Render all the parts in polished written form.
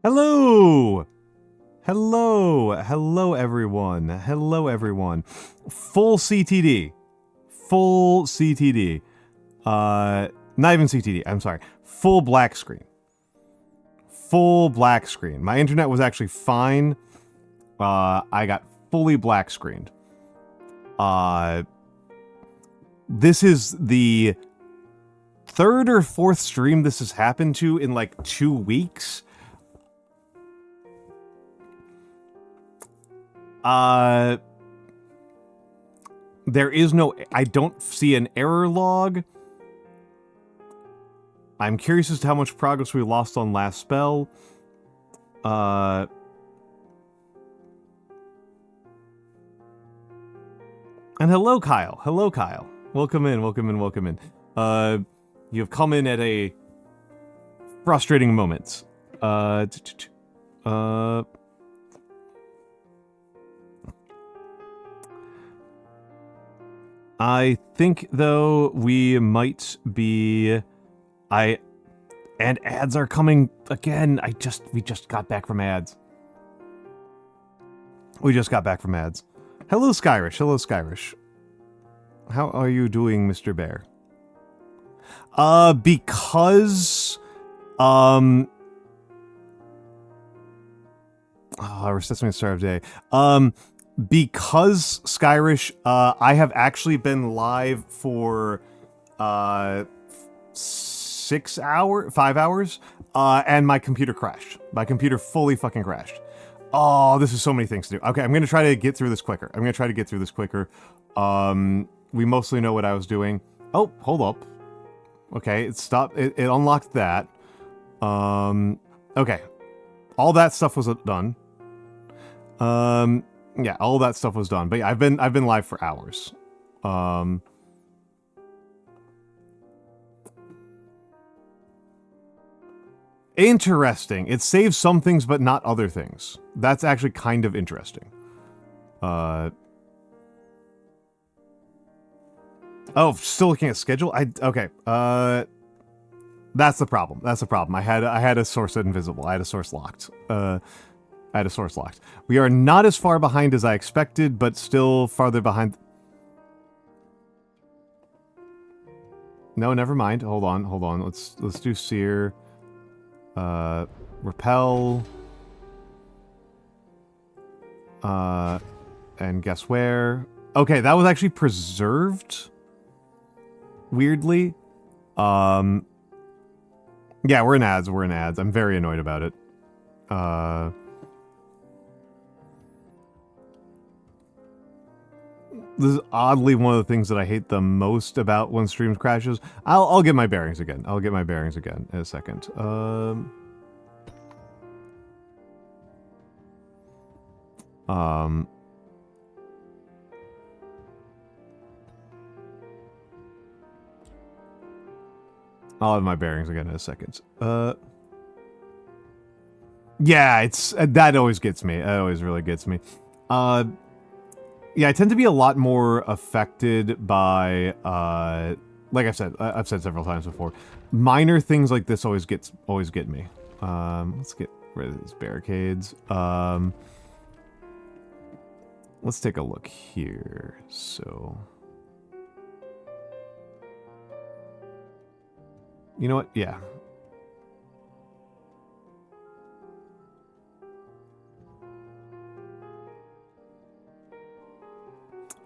Hello! Hello everyone. Hello everyone. Full CTD. Full CTD. Not even CTD, I'm sorry. Full black screen. Full black screen. My internet was actually fine. I got fully black screened. This is the third or fourth stream this has happened to in like 2 weeks. There is no, I don't see an error log. I'm curious as to how much progress we lost on last spell. And hello, Kyle. Hello, Kyle. Welcome in, welcome in, welcome in. You've come in at a frustrating moment. I think, though, we might be... And ads are coming again. We just got back from ads. We just got back from ads. Hello, Skyrish. Hello, Skyrish. How are you doing, Mr. Bear? Because... resets me at the start of day. Because, Skyrish, I have actually been live for, 5 hours, and my computer crashed. My computer fully fucking crashed. Oh, this is so many things to do. Okay, I'm gonna try to get through this quicker. We mostly know what I was doing. Oh, hold up. Okay, it stopped. It unlocked that. Okay. All that stuff was done. Yeah, all that stuff was done. But yeah, I've been live for hours. Interesting. It saves some things, but not other things. That's actually kind of interesting. Oh, still looking at schedule? Okay. That's the problem. I had a source set invisible. I had a source locked. We are not as far behind as I expected, but still farther behind. No, never mind. Hold on. Let's do Seer. Repel. And guess where? Okay, that was actually preserved. Weirdly. Yeah, we're in ads. I'm very annoyed about it. This is oddly one of the things that I hate the most about when streams crashes. I'll get my bearings again. In a second. I'll have my bearings again in a second. Yeah, it's that always gets me. That always really gets me. Yeah, I tend to be a lot more affected by, like I've said several times before, minor things like this always get me. Let's get rid of these barricades. Let's take a look here. So, you know what? Yeah.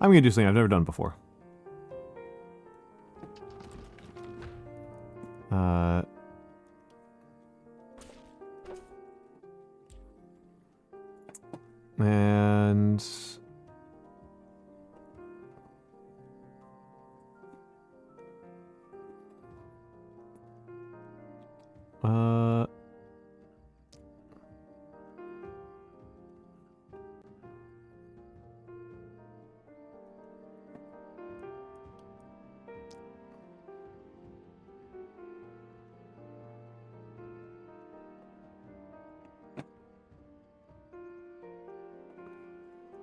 I'm gonna do something I've never done before. And...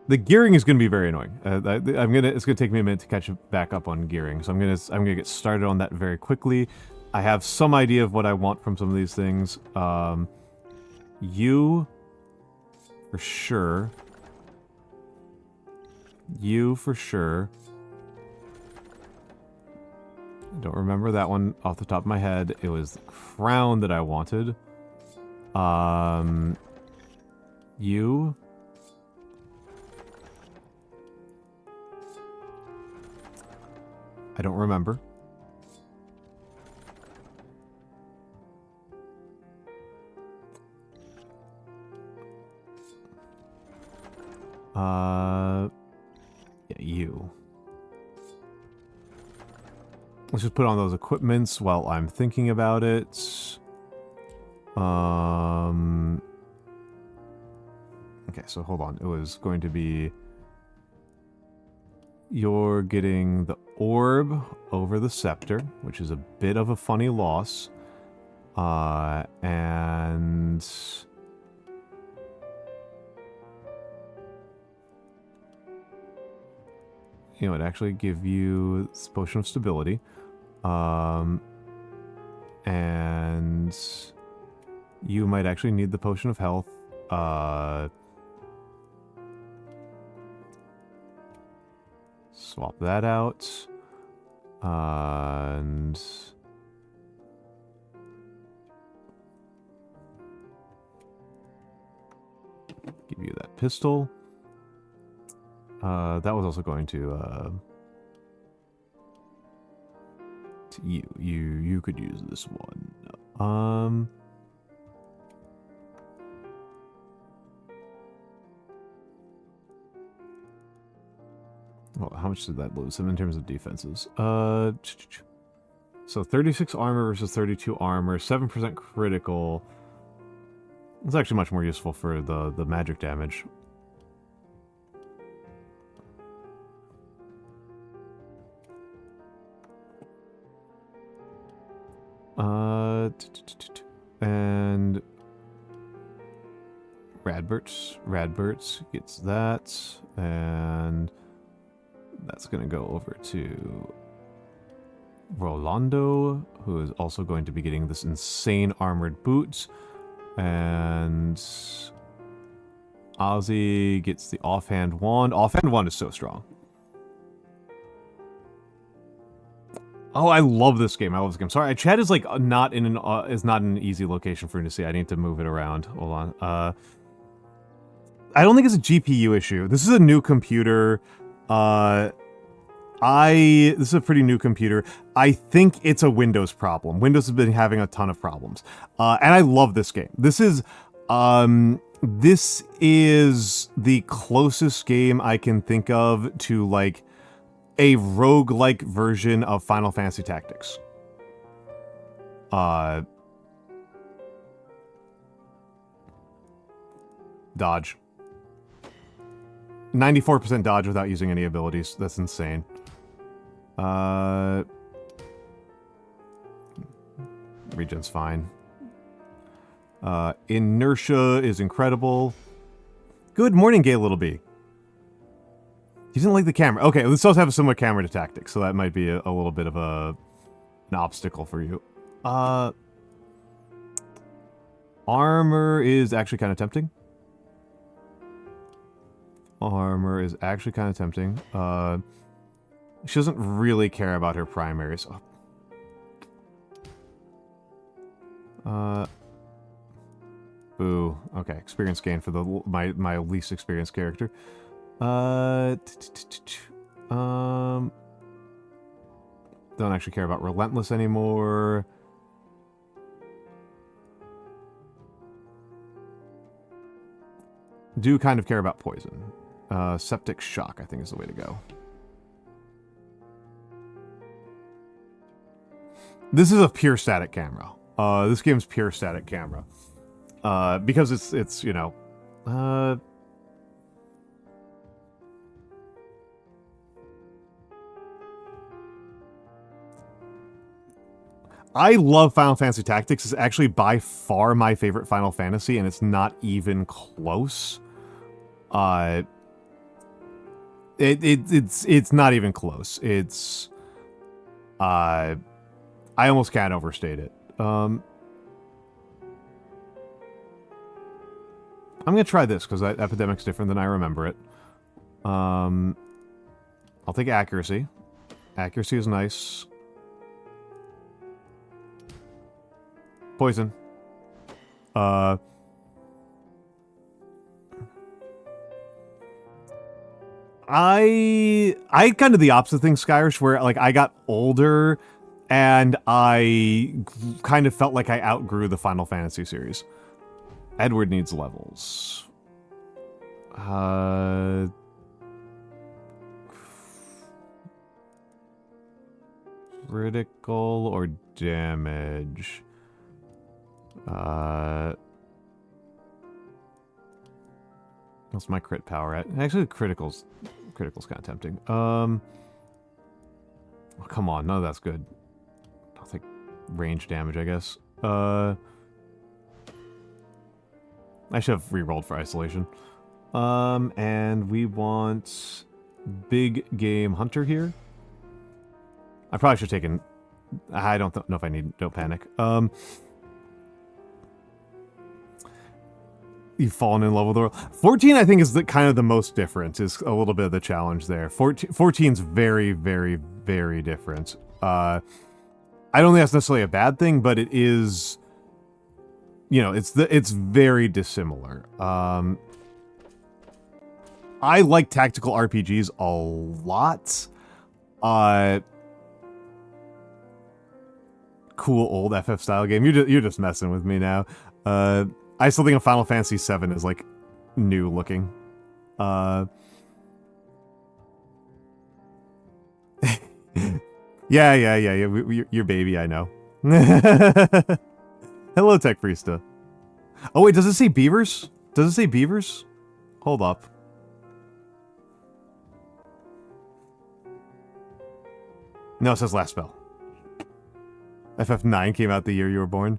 The gearing is going to be very annoying. It's going to take me a minute to catch back up on gearing, so I'm going to get started on that very quickly. I have some idea of what I want from some of these things. You for sure. You for sure. I don't remember that one off the top of my head. It was the crown that I wanted. You. I don't remember. Yeah, you. Let's just put on those equipments while I'm thinking about it. Okay, so hold on. It was going to be... You're getting the orb over the scepter, which is a bit of a funny loss. And... You know, it actually give you this potion of stability. And you might actually need the potion of health. Swap that out. And give you that pistol. That was also going to you. You could use this one. Well, how much did that lose him in terms of defenses? So 36 armor versus 32 armor, 7% critical. It's actually much more useful for the magic damage. And Radberts gets that, and that's gonna go over to Rolando, who is also going to be getting this insane armored boot, and Ozzy gets the offhand wand. Offhand wand is so strong. Oh, I love this game. I love this game. Sorry, chat is like not in an easy location for me to see. I need to move it around. Hold on. I don't think it's a GPU issue. This is a new computer. This is a pretty new computer. I think it's a Windows problem. Windows has been having a ton of problems. And I love this game. This is the closest game I can think of to like a roguelike version of Final Fantasy Tactics. Dodge. 94% dodge without using any abilities. That's insane. Regen's fine. Inertia is incredible. Good morning, Gay Little Bee. He didn't like the camera. Okay, this does have a similar camera to Tactics, so that might be a little bit of an obstacle for you. Armor is actually kind of tempting. Armor is actually kind of tempting. She doesn't really care about her primaries. Boo. Okay, experience gain for my least experienced character. Don't actually care about Relentless anymore. Do kind of care about Poison. Septic Shock, I think, is the way to go. This is a pure static camera. This game's pure static camera. Because it's you know... I love Final Fantasy Tactics. It's actually by far my favorite Final Fantasy, and it's not even close. It's not even close. It's I almost can't overstate it. I'm gonna try this because Epidemic's different than I remember it. I'll take accuracy. Accuracy is nice. Poison. I kind of the opposite thing, Skyrish, where like I got older and I kind of felt like I outgrew the Final Fantasy series. Edward needs levels. Critical or damage? What's my crit power at? Actually, critical's kind of tempting. Oh, come on, none of that's good. I'll take range damage, I guess. I should have re-rolled for isolation. And we want big game hunter here. I probably should have taken. I don't know if I need. Don't panic. You've fallen in love with the world. 14, I think, is kind of the most different. Is a little bit of the challenge there. 14's very, very, very different. I don't think that's necessarily a bad thing, but it is. You know, it's very dissimilar. I like tactical RPGs a lot. Cool old FF style game. You're just messing with me now. I still think of Final Fantasy VII as like new looking. Yeah. Your baby, I know. Hello, Tech Priesta. Oh wait, does it say beavers? Does it say beavers? Hold up. No, it says last spell. FF9 came out the year you were born.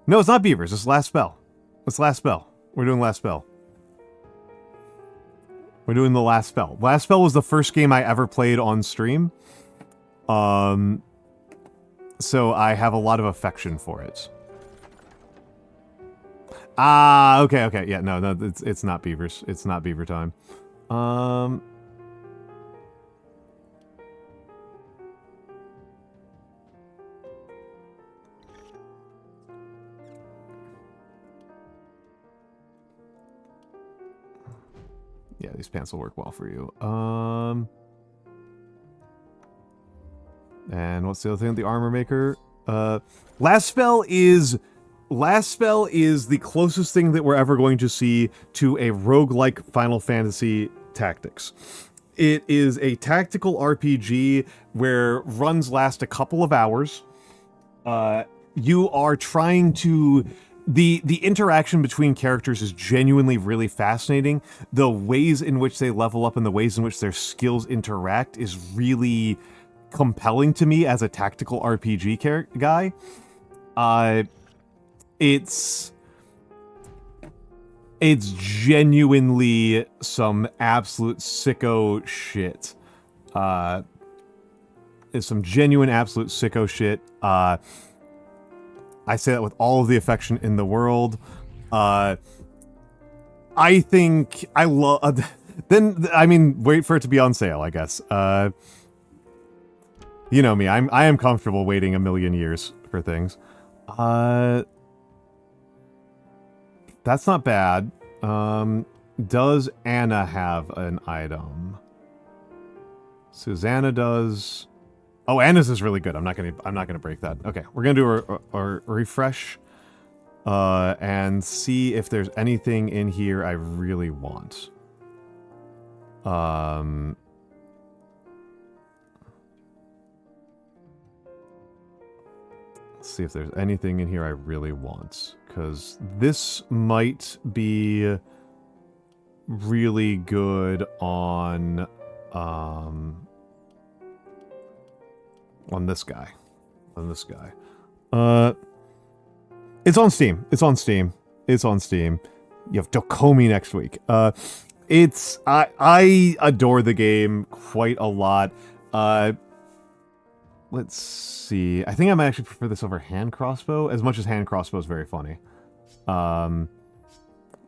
No, it's not beavers. It's last spell. It's last spell. We're doing last spell. We're doing the last spell. Last spell was the first game I ever played on stream. So I have a lot of affection for it. Ah, okay. Yeah, no, it's not beavers. It's not beaver time. Yeah, these pants will work well for you. And what's the other thing? The armor maker. Last spell is the closest thing that we're ever going to see to a roguelike Final Fantasy Tactics. It is a tactical RPG where runs last a couple of hours. You are trying to... The interaction between characters is genuinely really fascinating. The ways in which they level up and the ways in which their skills interact is really compelling to me as a tactical RPG guy. It's genuinely some absolute sicko shit. It's some genuine absolute sicko shit. I say that with all of the affection in the world. I think I love... Then, I mean, wait for it to be on sale, I guess. You know me, I am comfortable waiting a million years for things. That's not bad. Does Anna have an item? Susanna does... Oh, Anna's is really good. I'm not gonna break that. Okay, we're gonna do a refresh, and see if there's anything in here I really want. Let's see if there's anything in here I really want, because this might be really good on this guy. It's on Steam. It's on Steam. You have Dokomi next week. I adore the game quite a lot. Let's see. I think I might actually prefer this over hand crossbow, as much as hand crossbow is very funny.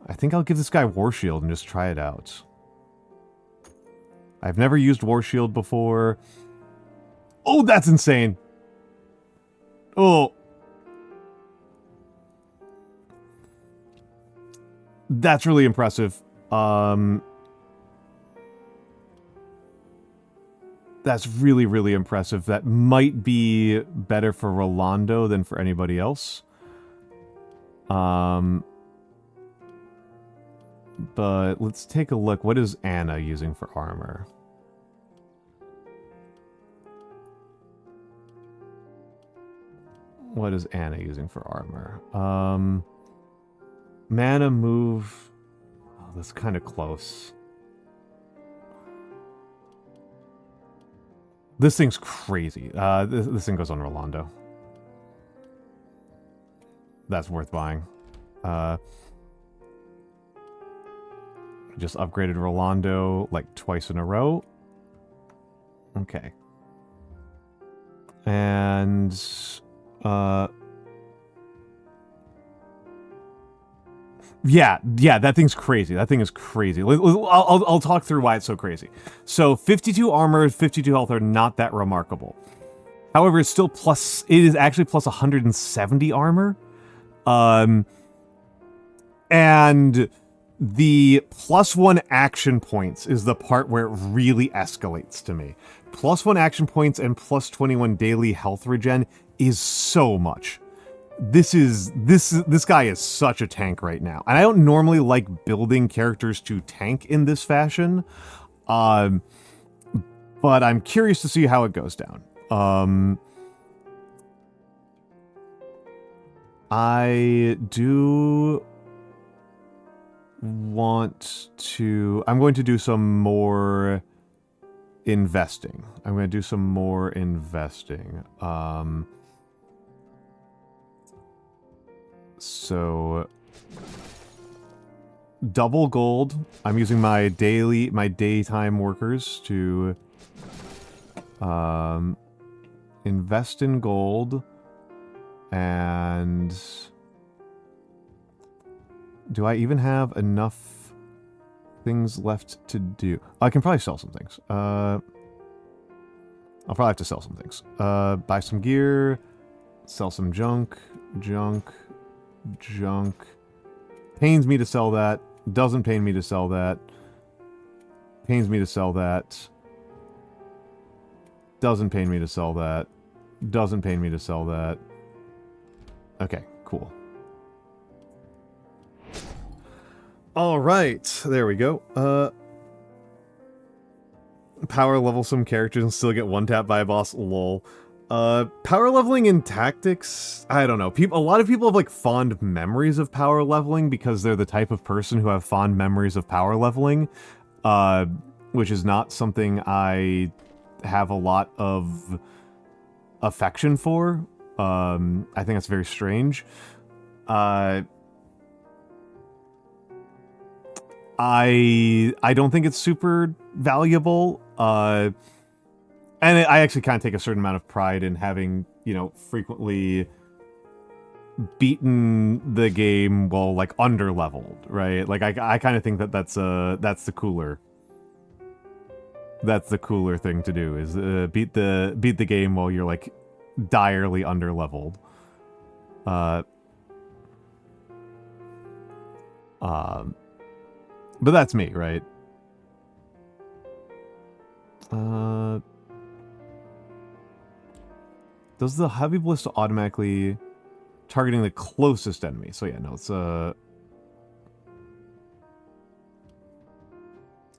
I think I'll give this guy War Shield and just try it out. I've never used War Shield before. Oh, that's insane. Oh. That's really impressive. That's really, really impressive. That might be better for Rolando than for anybody else. But let's take a look. What is Anna using for armor? What is Anna using for armor? Mana move. Oh, that's kind of close. This thing's crazy. This thing goes on Rolando. That's worth buying. Just upgraded Rolando like twice in a row. Okay. And yeah, that thing's crazy. That thing is crazy. I'll talk through why it's so crazy. So 52 armor, 52 health are not that remarkable. However, it's still plus. It is actually plus 170 armor. And the +1 action points is the part where it really escalates to me. +1 action points and +21 daily health regen is so much. This guy is such a tank right now. And I don't normally like building characters to tank in this fashion. But I'm curious to see how it goes down. I do want to... I'm going to do some more investing. So... double gold. I'm using my daytime workers to invest in gold. And do I even have enough things left to do? I can probably sell some things. I'll probably have to sell some things. Buy some gear, sell some junk. Pains me to sell that. Doesn't pain me to sell that. Pains me to sell that. Doesn't pain me to sell that. Doesn't pain me to sell that. Okay, cool. All right, there we go. Power level some characters and still get one tap by a boss. Lol. Power leveling in tactics, I don't know. A lot of people have like fond memories of power leveling because they're the type of person who have fond memories of power leveling, which is not something I have a lot of affection for. I think that's very strange. I don't think it's super valuable. And I actually kind of take a certain amount of pride in having, you know, frequently beaten the game while like under-leveled, right? Like I kind of think that that's the cooler thing to do is beat the game while you're like direly under-leveled. But that's me, right? Does the heavy ballista automatically targeting the closest enemy? So yeah, no, it's so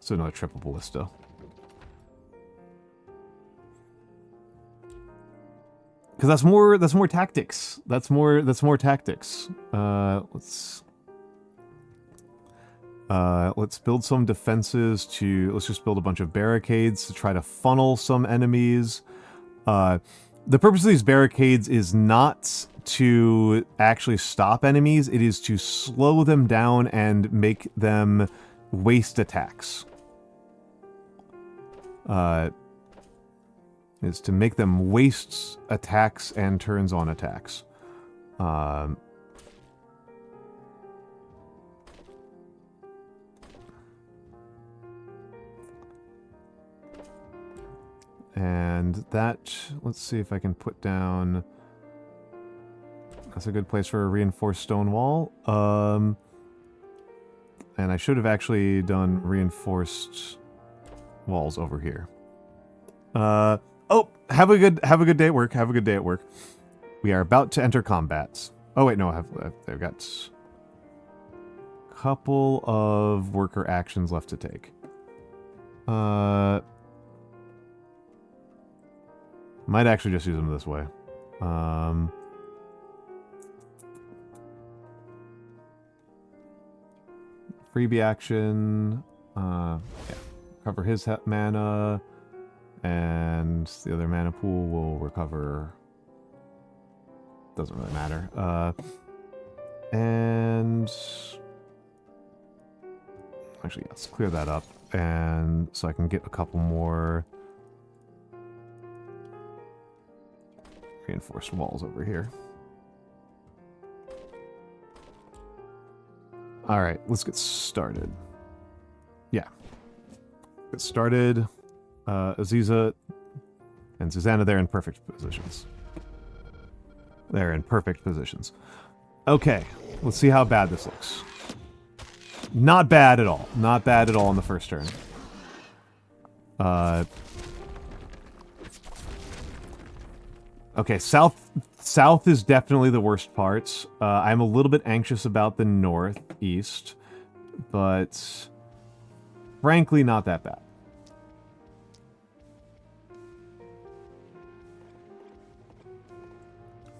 another triple ballista. Because that's more tactics. That's more tactics. Let's build some defenses let's just build a bunch of barricades to try to funnel some enemies. The purpose of these barricades is not to actually stop enemies, it is to slow them down and make them waste attacks. Is to make them waste attacks and turns on attacks. And that, let's see if I can put down... That's a good place for a reinforced stone wall. And I should have actually done reinforced walls over here. Oh, have a good day at work. Have a good day at work. We are about to enter combat. Oh wait, no, I've got a couple of worker actions left to take. Might actually just use them this way. Freebie action. Yeah. Cover his mana. And the other mana pool will recover. Doesn't really matter. And actually, let's clear that up. And so I can get a couple more reinforced walls over here. Alright, let's get started. Yeah. Get started. Aziza and Susanna, they're in perfect positions. They're in perfect positions. Okay, let's see how bad this looks. Not bad at all. Not bad at all on the first turn. Okay, south is definitely the worst part. I'm a little bit anxious about the northeast, but frankly, not that bad.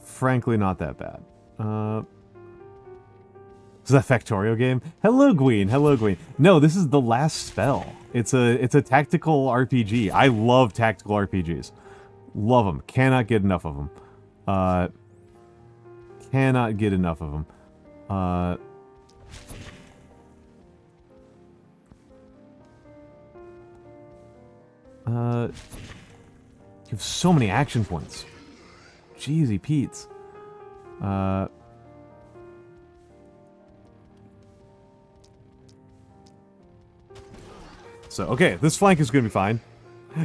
Frankly, not that bad. Is that Factorio game? Hello, Gween. Hello, Gween. No, this is The Last Spell. It's a tactical RPG. I love tactical RPGs. Love them. Cannot get enough of them. Cannot get enough of them. You have so many action points. Jeezy Pete's. So, okay, this flank is going to be fine.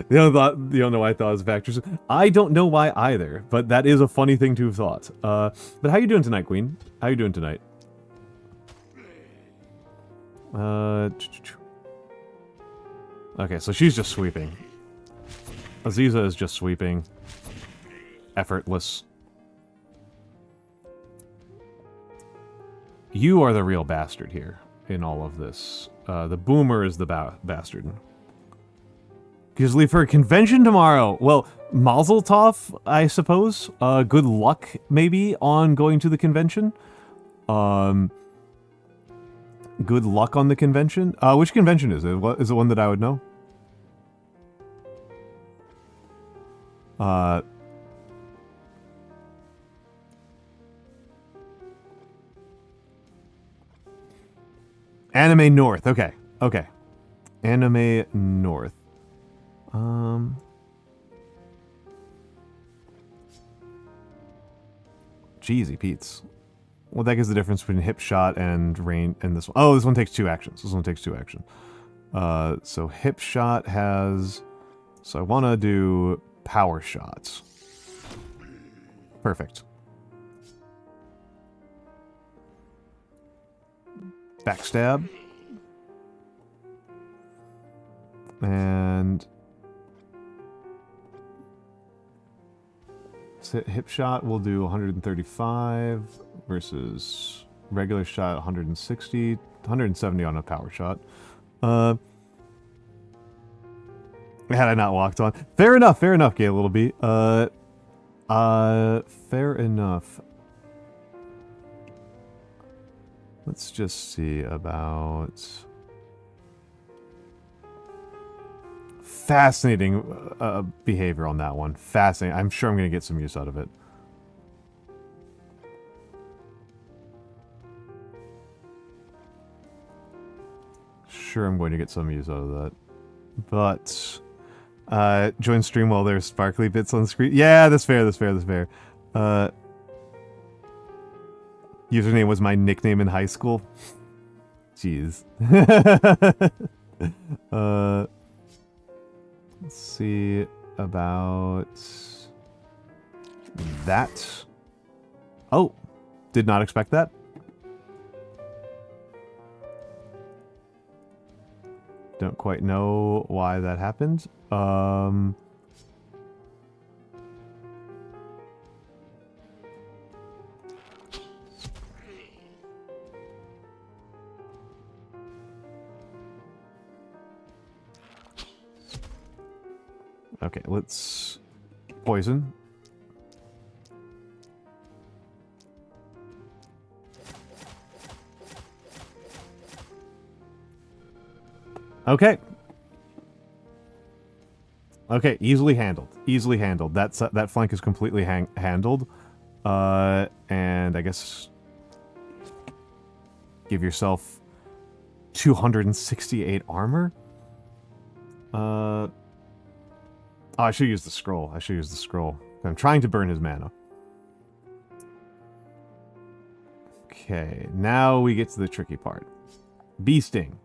You don't know why I thought it was Vectors. I don't know why either, but that is a funny thing to have thought. But how you doing tonight, Queen? How you doing tonight? Okay, so she's just sweeping. Aziza is just sweeping. Effortless. You are the real bastard here in all of this. The boomer is the bastard. Because leave for a convention tomorrow. Well, Mazel Tov, I suppose. Good luck, maybe, on going to the convention. Good luck on the convention. Which convention is it? What is it? One that I would know? Anime North. Okay. Okay. Anime North. Jeezy Pete's. What the heck is the difference between hip shot and rain and this one? Oh, this one takes 2 actions. This one takes 2 actions. So hip shot has... So I want to do power shots. Perfect. Backstab. And... hip shot will do 135 versus regular shot 160, 170 on a power shot. Had I not walked on. Fair enough, Gay Little B. Fair enough. Let's just see about... Fascinating behavior on that one. Fascinating. I'm sure I'm going to get some use out of it. Sure, I'm going to get some use out of that. But, join stream while there's sparkly bits on the screen. Yeah, that's fair, that's fair, that's fair. Username was my nickname in high school. Jeez. Let's see. about that. Oh, did not expect that. Don't quite know why that happened. Okay, let's poison. Okay. Okay, easily handled. Easily handled. That flank is completely handled. And I guess give yourself 268 armor. Oh, I should use the scroll. I should use the scroll. I'm trying to burn his mana. Okay, now we get to the tricky part. Bee Sting.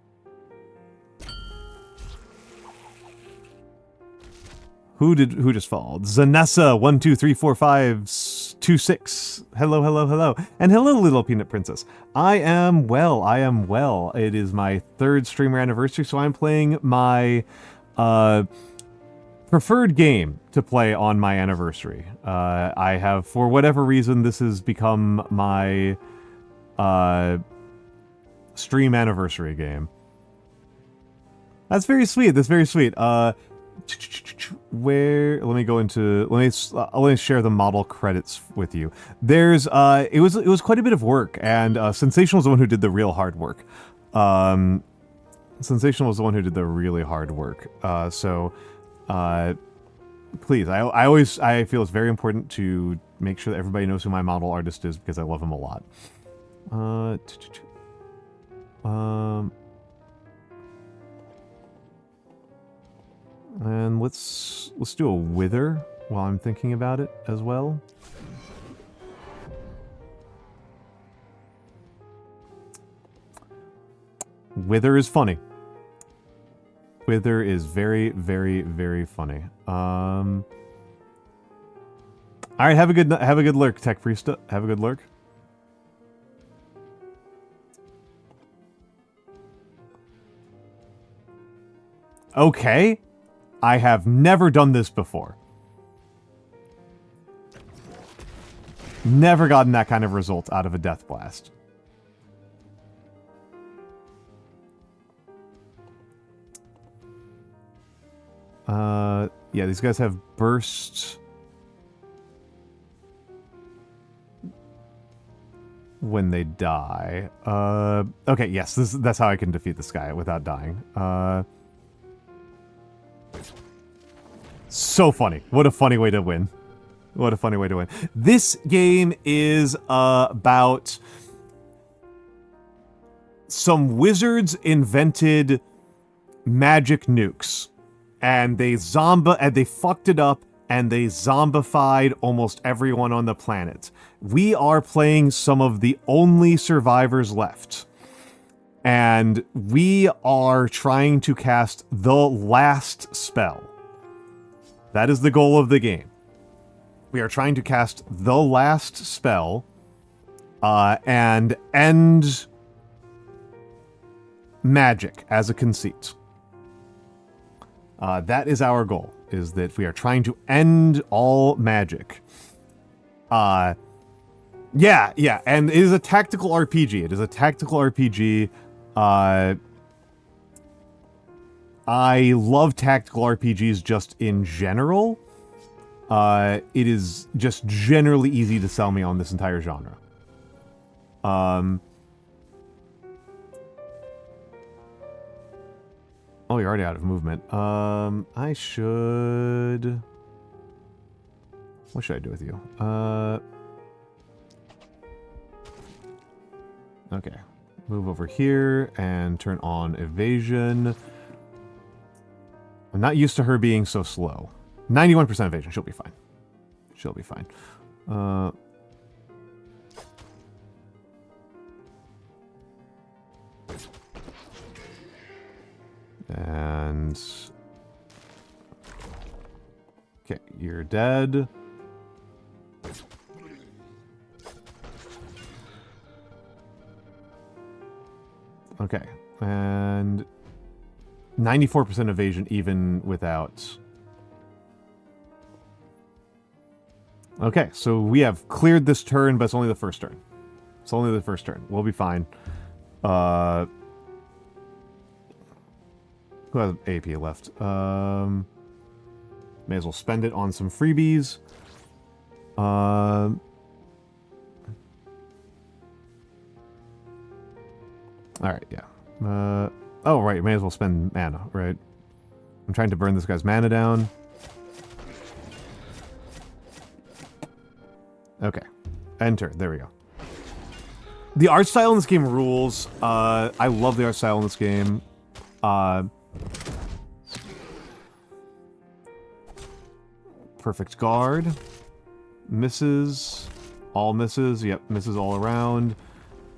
Who just followed? Zanessa 1234526. Hello, hello, hello. And hello, little peanut princess. I am well. I am well. It is my 3rd streamer anniversary, so I'm playing my preferred game to play on my anniversary. I have, for whatever reason, this has become my stream anniversary game. That's very sweet. That's very sweet. Where, let me go into, let me share the model credits with you. There's it was quite a bit of work, and Sensational was the one who did the real hard work. Sensational was the one who did the really hard work. Please, I feel it's very important to make sure that everybody knows who my model artist is, because I love him a lot. And let's do a wither while I'm thinking about it as well. Wither is funny. Wither is very, very, very funny. All right, have a good lurk, Tech Priesta. Have a good lurk. Okay. I have never done this before. Never gotten that kind of result out of a Death Blast. Yeah, these guys have burst when they die. Okay, yes, that's how I can defeat this guy without dying. So funny. What a funny way to win. What a funny way to win. This game is about some wizards invented magic nukes, and they fucked it up, and they zombified almost everyone on the planet. We are playing some of the only survivors left, and we are trying to cast the last spell. That is the goal of the game. We are trying to cast the last spell, and end magic as a conceit. That is our goal, is that we are trying to end all magic. Yeah, and it is a tactical RPG. It is a tactical RPG. I love tactical RPGs just in general. It is just generally easy to sell me on this entire genre. Oh, you're already out of movement. I should... What should I do with you? Okay. Move over here and turn on evasion. I'm not used to her being so slow. 91% evasion. She'll be fine. She'll be fine. And Okay, you're dead. Okay, and 94% evasion even without. Okay, so we have cleared this turn, but it's only the first turn. It's only the first turn. We'll be fine. Who has AP left? May as well spend it on some freebies. Alright, yeah. Oh, right, may as well spend mana, right? I'm trying to burn this guy's mana down. Okay. Enter. There we go. The art style in this game rules. I love the art style in this game. Perfect guard. Misses. All misses. Yep, misses all around.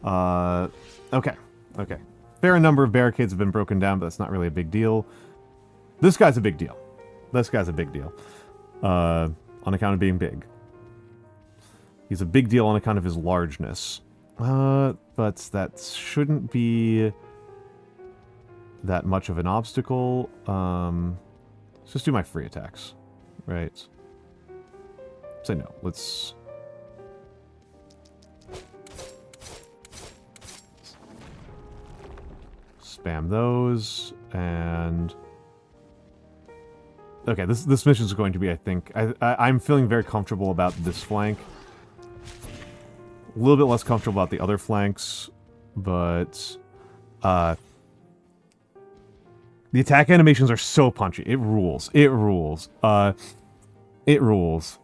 Okay. Okay. Fair number of barricades have been broken down, but that's not really a big deal. This guy's a big deal. This guy's a big deal. On account of being big. He's a big deal on account of his largeness. But that shouldn't be that much of an obstacle. Let's just do my free attacks. Right. Say no. Let's... spam those, and... Okay, this mission is going to be, I think... I'm feeling very comfortable about this flank. A little bit less comfortable about the other flanks, but... the attack animations are so punchy. It rules. It rules. It rules.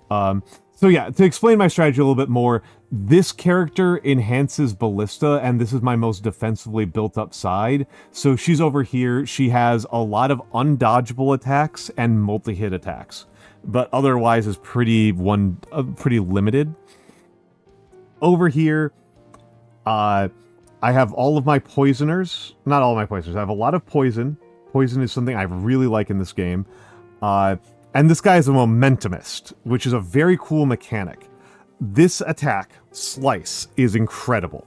So yeah, to explain my strategy a little bit more, this character enhances Ballista, and this is my most defensively built-up side. So she's over here. She has a lot of undodgeable attacks and multi-hit attacks, but otherwise is pretty limited. Over here, I have all of my poisoners. Not all of my poisoners. I have a lot of poison. Poison is something I really like in this game. And this guy is a momentumist, which is a very cool mechanic. This attack, Slice, is incredible.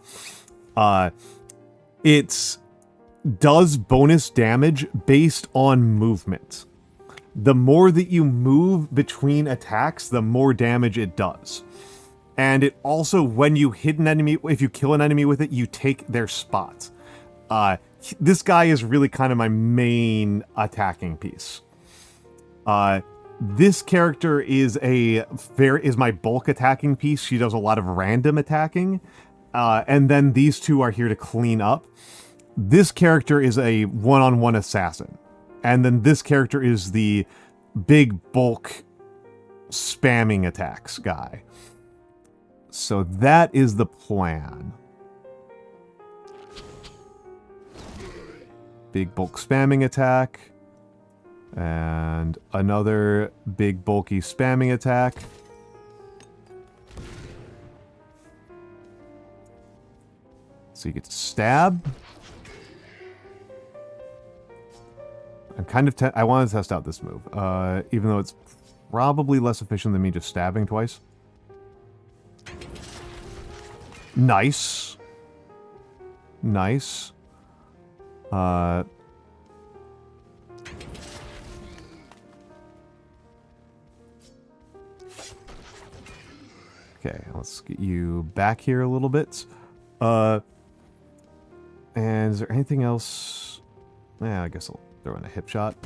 It does bonus damage based on movement. The more that you move between attacks, the more damage it does. And it also, when you hit an enemy, if you kill an enemy with it, you take their spot. This guy is really kind of my main attacking piece. This character is my bulk attacking piece. She does a lot of random attacking. And then these two are here to clean up. This character is a one-on-one assassin. And then this character is the big bulk spamming attacks guy. So that is the plan. Big bulk spamming attack. And another big bulky spamming attack. So you get to stab. I'm kind of I want to test out this move, even though it's probably less efficient than me just stabbing twice. Nice. Nice. Okay, let's get you back here a little bit. And is there anything else? Yeah, I guess I'll throw in a hip shot.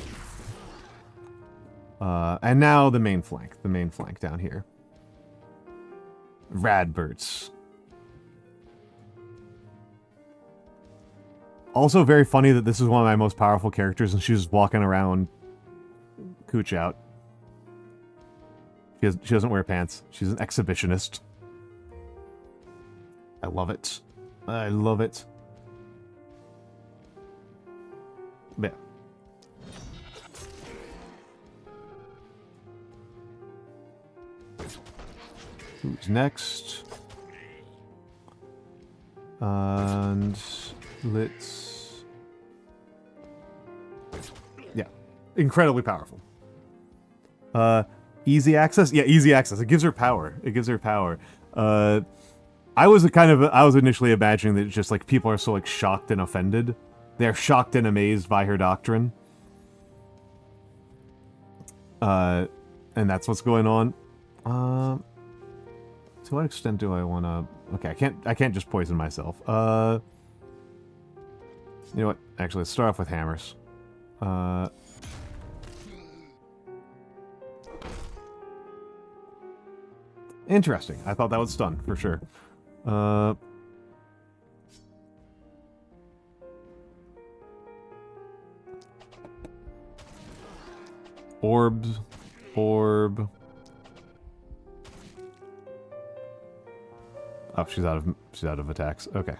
And now the main flank down here. Radberts. Also very funny that this is one of my most powerful characters and she's just walking around cooch out. She doesn't wear pants. She's an exhibitionist. I love it. I love it. Yeah. Who's next? And let's... Yeah. Incredibly powerful. Easy access? Yeah, easy access. It gives her power. It gives her power. I was I was initially imagining that just like people are so like shocked and offended. They're shocked and amazed by her doctrine. And that's what's going on. To what extent do I want to... Okay, I can't just poison myself. You know what? Actually, let's start off with hammers. Interesting. I thought that would stun, for sure. Orbs. Orb. Oh, she's out of attacks. Okay.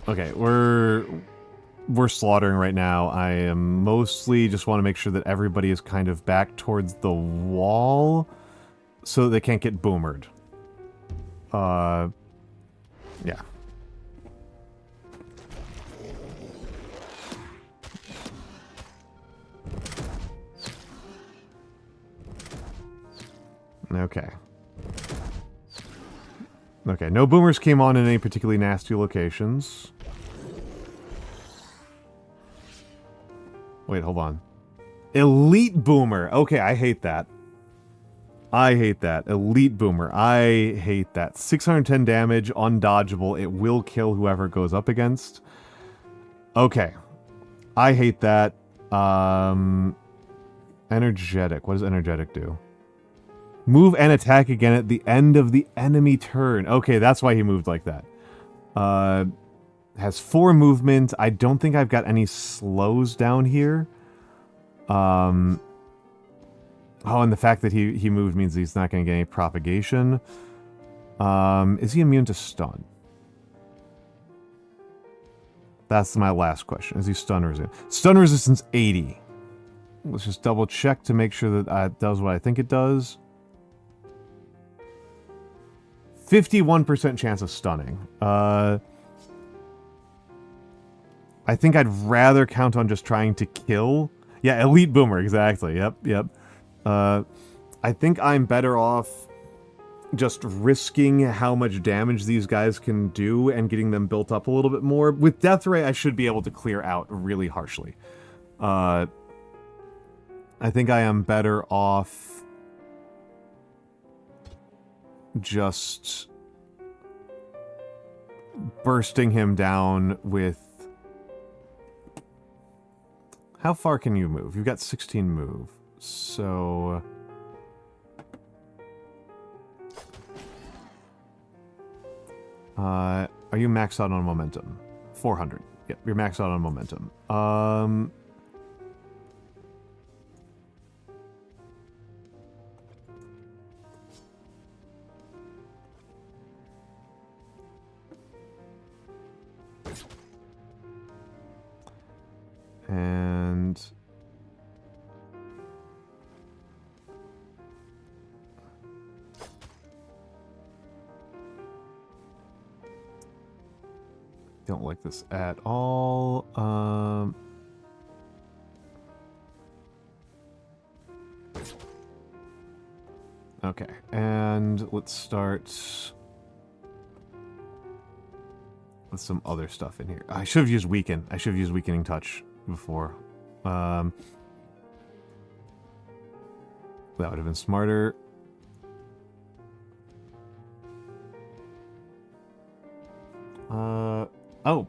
Okay, we're slaughtering right now. I am mostly just want to make sure that everybody is kind of back towards the wall so that they can't get boomered. Yeah. Okay. Okay, no boomers came on in any particularly nasty locations. Wait, hold on. Elite boomer. Okay, I hate that. I hate that. Elite boomer. I hate that. 610 damage, undodgeable. It will kill whoever it goes up against. Okay. I hate that. Energetic. What does energetic do? Move and attack again at the end of the enemy turn. Okay, that's why he moved like that. Has 4 movement. I don't think I've got any slows down here. Oh, and the fact that he moved means he's not going to get any propagation. Is he immune to stun? That's my last question. Is he stun resistant? Stun resistance 80. Let's just double check to make sure that it does what I think it does. 51% chance of stunning. I think I'd rather count on just trying to kill. Yeah, elite boomer, exactly. Yep. I think I'm better off just risking how much damage these guys can do and getting them built up a little bit more. With Death Ray, I should be able to clear out really harshly. I think I am better off just bursting him down with... How far can you move? You've got 16 move, so... are you maxed out on momentum? 400. Yep, you're maxed out on momentum. And... don't like this at all. Okay, and let's start with some other stuff in here. I should have used weaken. I should have used weakening touch before. That would have been smarter. Oh.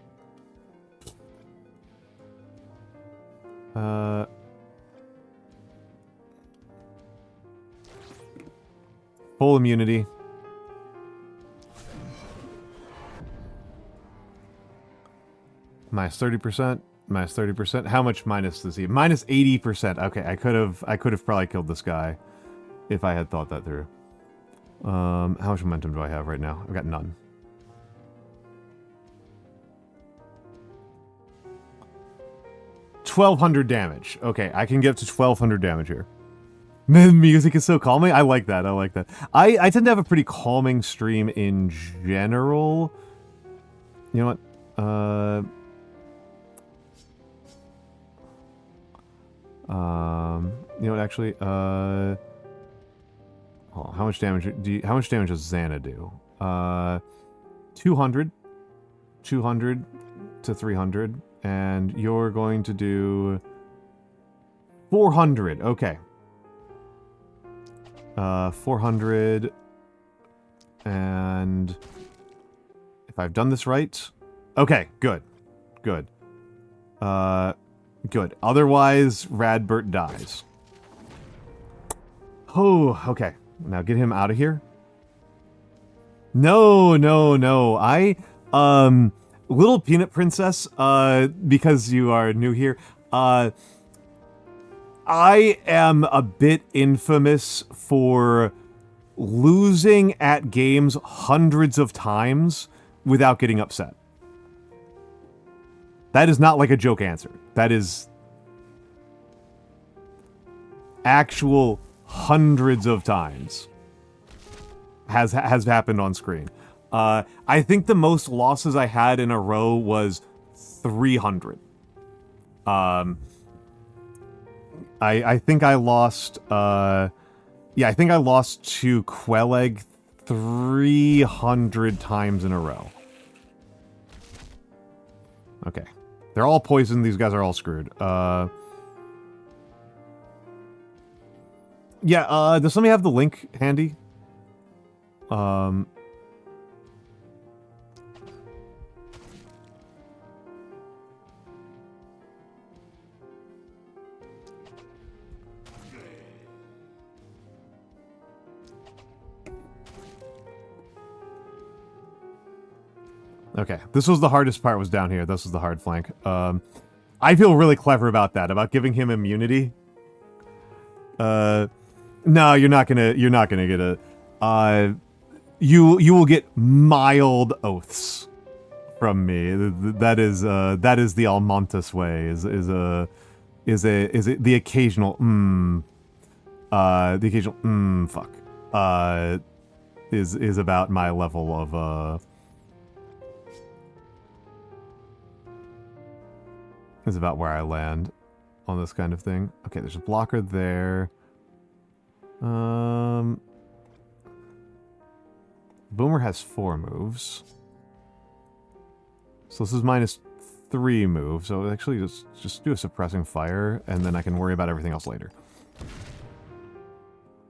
Full immunity. Minus 30%. Minus 30%. How much minus does he? Minus 80%. Okay, I could have probably killed this guy if I had thought that through. How much momentum do I have right now? I've got none. $1,200 damage. Okay, I can get up to 1,200 damage here. Man, music is so calming. I like that. I like that. I tend to have a pretty calming stream in general. You know what? You know what, actually, oh, how much damage how much damage does Xana do? 200 to 300, and you're going to do 400. Okay. 400, and if I've done this right, okay, good, good, good. Otherwise, Radbert dies. Oh, okay. Now get him out of here. No, no, no. Little Peanut Princess, because you are new here, I am a bit infamous for losing at games hundreds of times without getting upset. That is not like a joke answer. That is actual hundreds of times has happened on screen. I think the most losses I had in a row was 300. I think I lost, yeah, I think I lost to Quelleg 300 times in a row. Okay. They're all poisoned. These guys are all screwed. Yeah, does somebody have the link handy? Okay, this was the hardest part, was down here. This was the hard flank. I feel really clever about that, about giving him immunity. No, you're not gonna get a, you will get mild oaths from me. That is the Almontes way, is the occasional, fuck, is about my level of, is about where I land on this kind of thing. Okay, there's a blocker there. Boomer has 4 moves. So this is -3 moves. So actually just do a suppressing fire, and then I can worry about everything else later.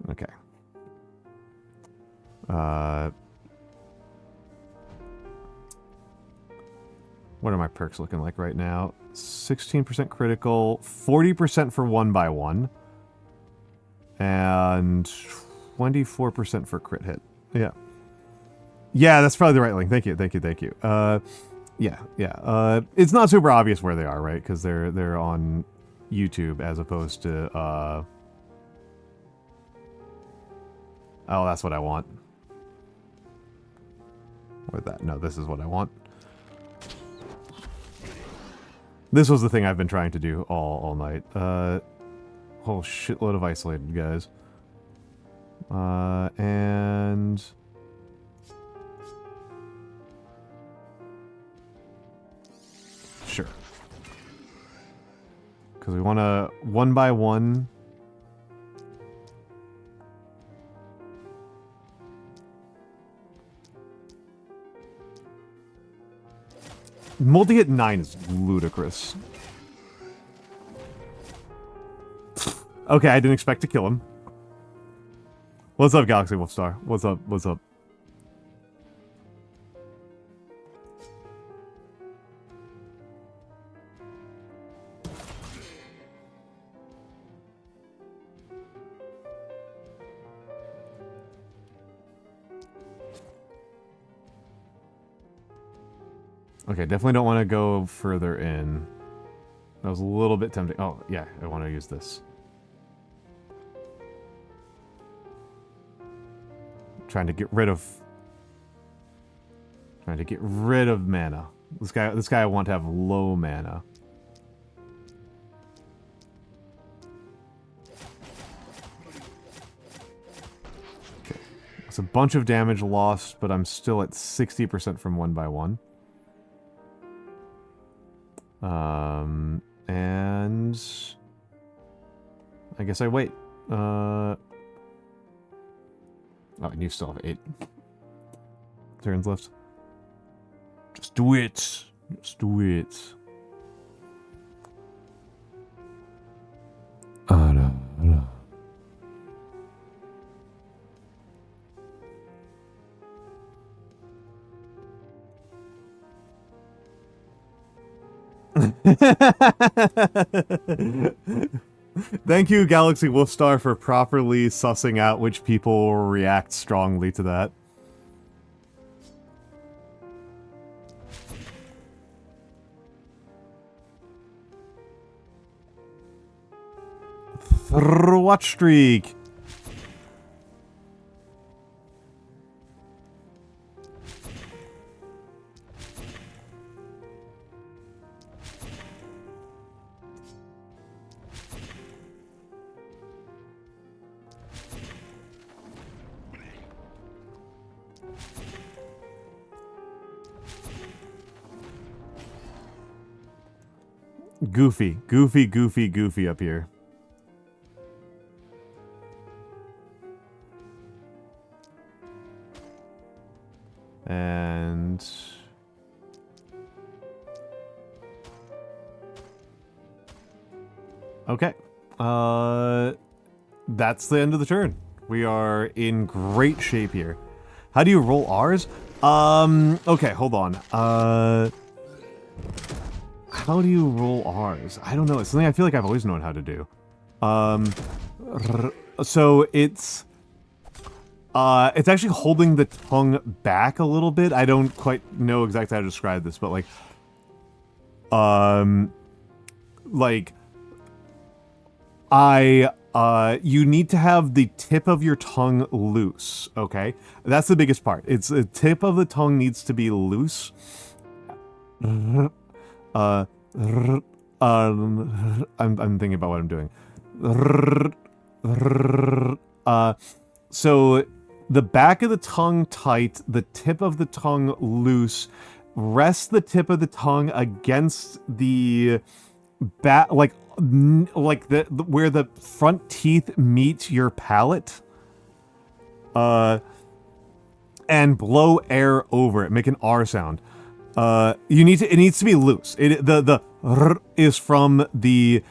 Okay. What are my perks looking like right now? 16% critical, 40% for 1x1, and 24% for crit hit. Yeah. Yeah, that's probably the right link. Thank you, thank you, thank you. Yeah. It's not super obvious where they are, right? Because they're on YouTube as opposed to, oh, that's what I want. What that? No, this is what I want. This was the thing I've been trying to do all night. Whole shitload of isolated guys. And... Sure. Because we want to 1x1... Multi-hit 9 is ludicrous. Okay, I didn't expect to kill him. What's up, Galaxy Wolfstar? What's up? What's up? Okay, definitely don't want to go further in. That was a little bit tempting. Oh, yeah, I want to use this. Trying to get rid of mana. This guy I want to have low mana. Okay. It's a bunch of damage lost, but I'm still at 60% from 1x1. And I guess I wait. Oh, and you still have 8 turns left. Just do it. Just do it. No. Thank you, Galaxy Wolfstar, for properly sussing out which people will react strongly to that. Watch streak. Goofy, goofy, goofy, goofy up here. And... okay. That's the end of the turn. We are in great shape here. How do you roll R's? Okay, hold on. How do you roll R's? I don't know. It's something I feel like I've always known how to do. So it's actually holding the tongue back a little bit. I don't quite know exactly how to describe this, but you need to have the tip of your tongue loose, okay? That's the biggest part. It's the tip of the tongue needs to be loose. I'm thinking about what I'm doing. So the back of the tongue tight, the tip of the tongue loose. Rest the tip of the tongue against the back, like the where the front teeth meet your palate. And blow air over it. Make an R sound. It needs to be loose. The r is from the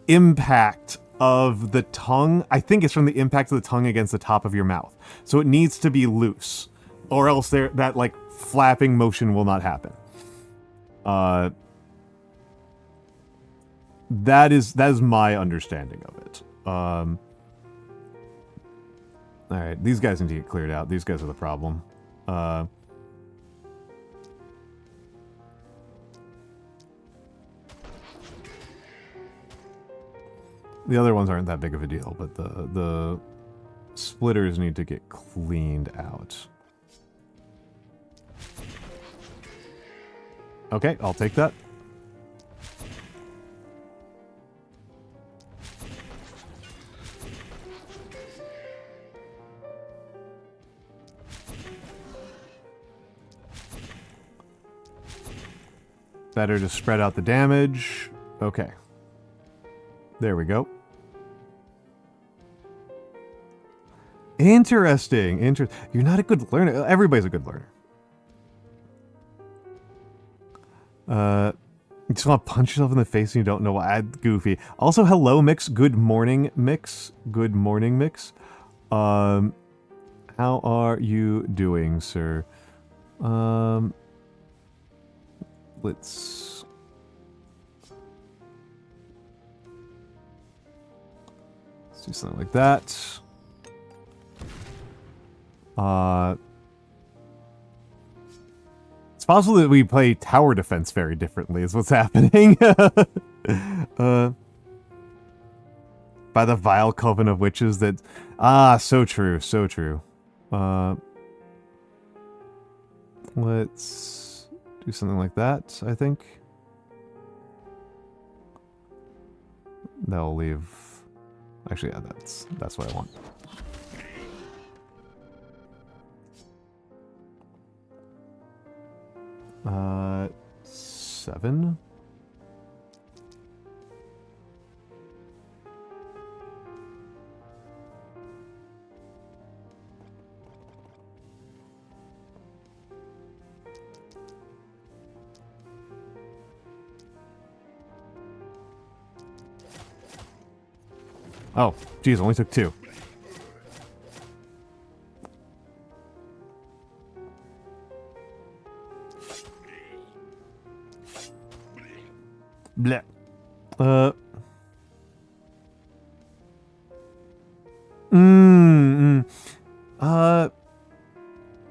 impact of the tongue. I think it's from the impact of the tongue against the top of your mouth. So it needs to be loose, or else that like flapping motion will not happen. That is my understanding of it. All right, these guys need to get cleared out. These guys are the problem. The other ones aren't that big of a deal, but the splitters need to get cleaned out. Okay, I'll take that. Better to spread out the damage. Okay. There we go. Interesting. You're not a good learner. Everybody's a good learner. You just want to punch yourself in the face and you don't know why. Goofy. Also, hello, Mix. Good morning, Mix. Good morning, Mix. How are you doing, sir? Let's do something like that. It's possible that we play tower defense very differently is what's happening. By the vile coven of witches that... so true, so true. Let's do something like that, I think. That'll leave... Actually, yeah, that's what I want. Seven? Oh, geez, only took 2. Bleh.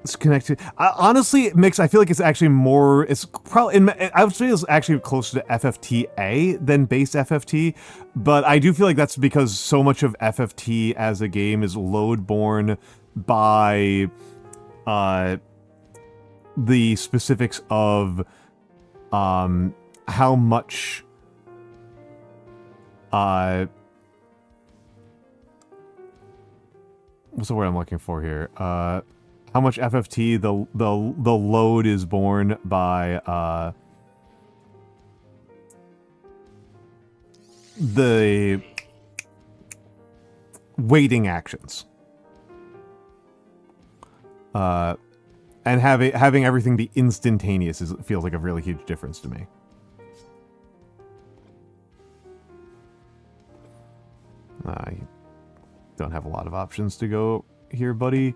It's connected. Honestly, Mix, I feel like it's actually more. It's probably. I would say it's actually closer to FFTA than base FFT, but I do feel like that's because so much of FFT as a game is load borne by, the specifics of, how much, what's the word I'm looking for here? How much FFT the load is borne by the waiting actions, and having everything be instantaneous feels like a really huge difference to me. I don't have a lot of options to go here, buddy.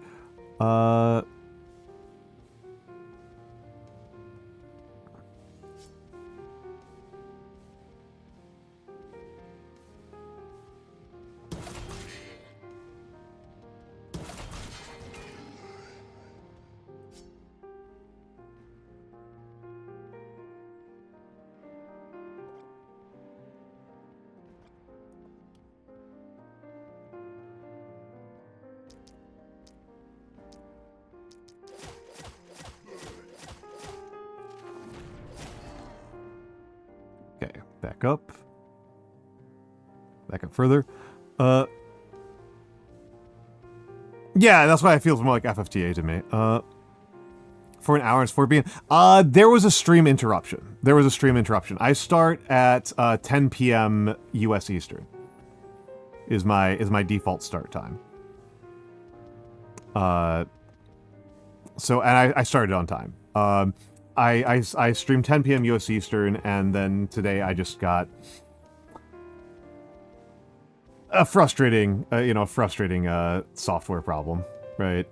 Okay, back up. Back up further. Yeah, that's why it feels more like FFTA to me. For an hour, it's 4 p.m. There was a stream interruption. I start at 10 p.m. U.S. Eastern. Is my default start time. So, and I started on time. I streamed 10 p.m. U.S. Eastern, and then today I just got a frustrating software problem, right?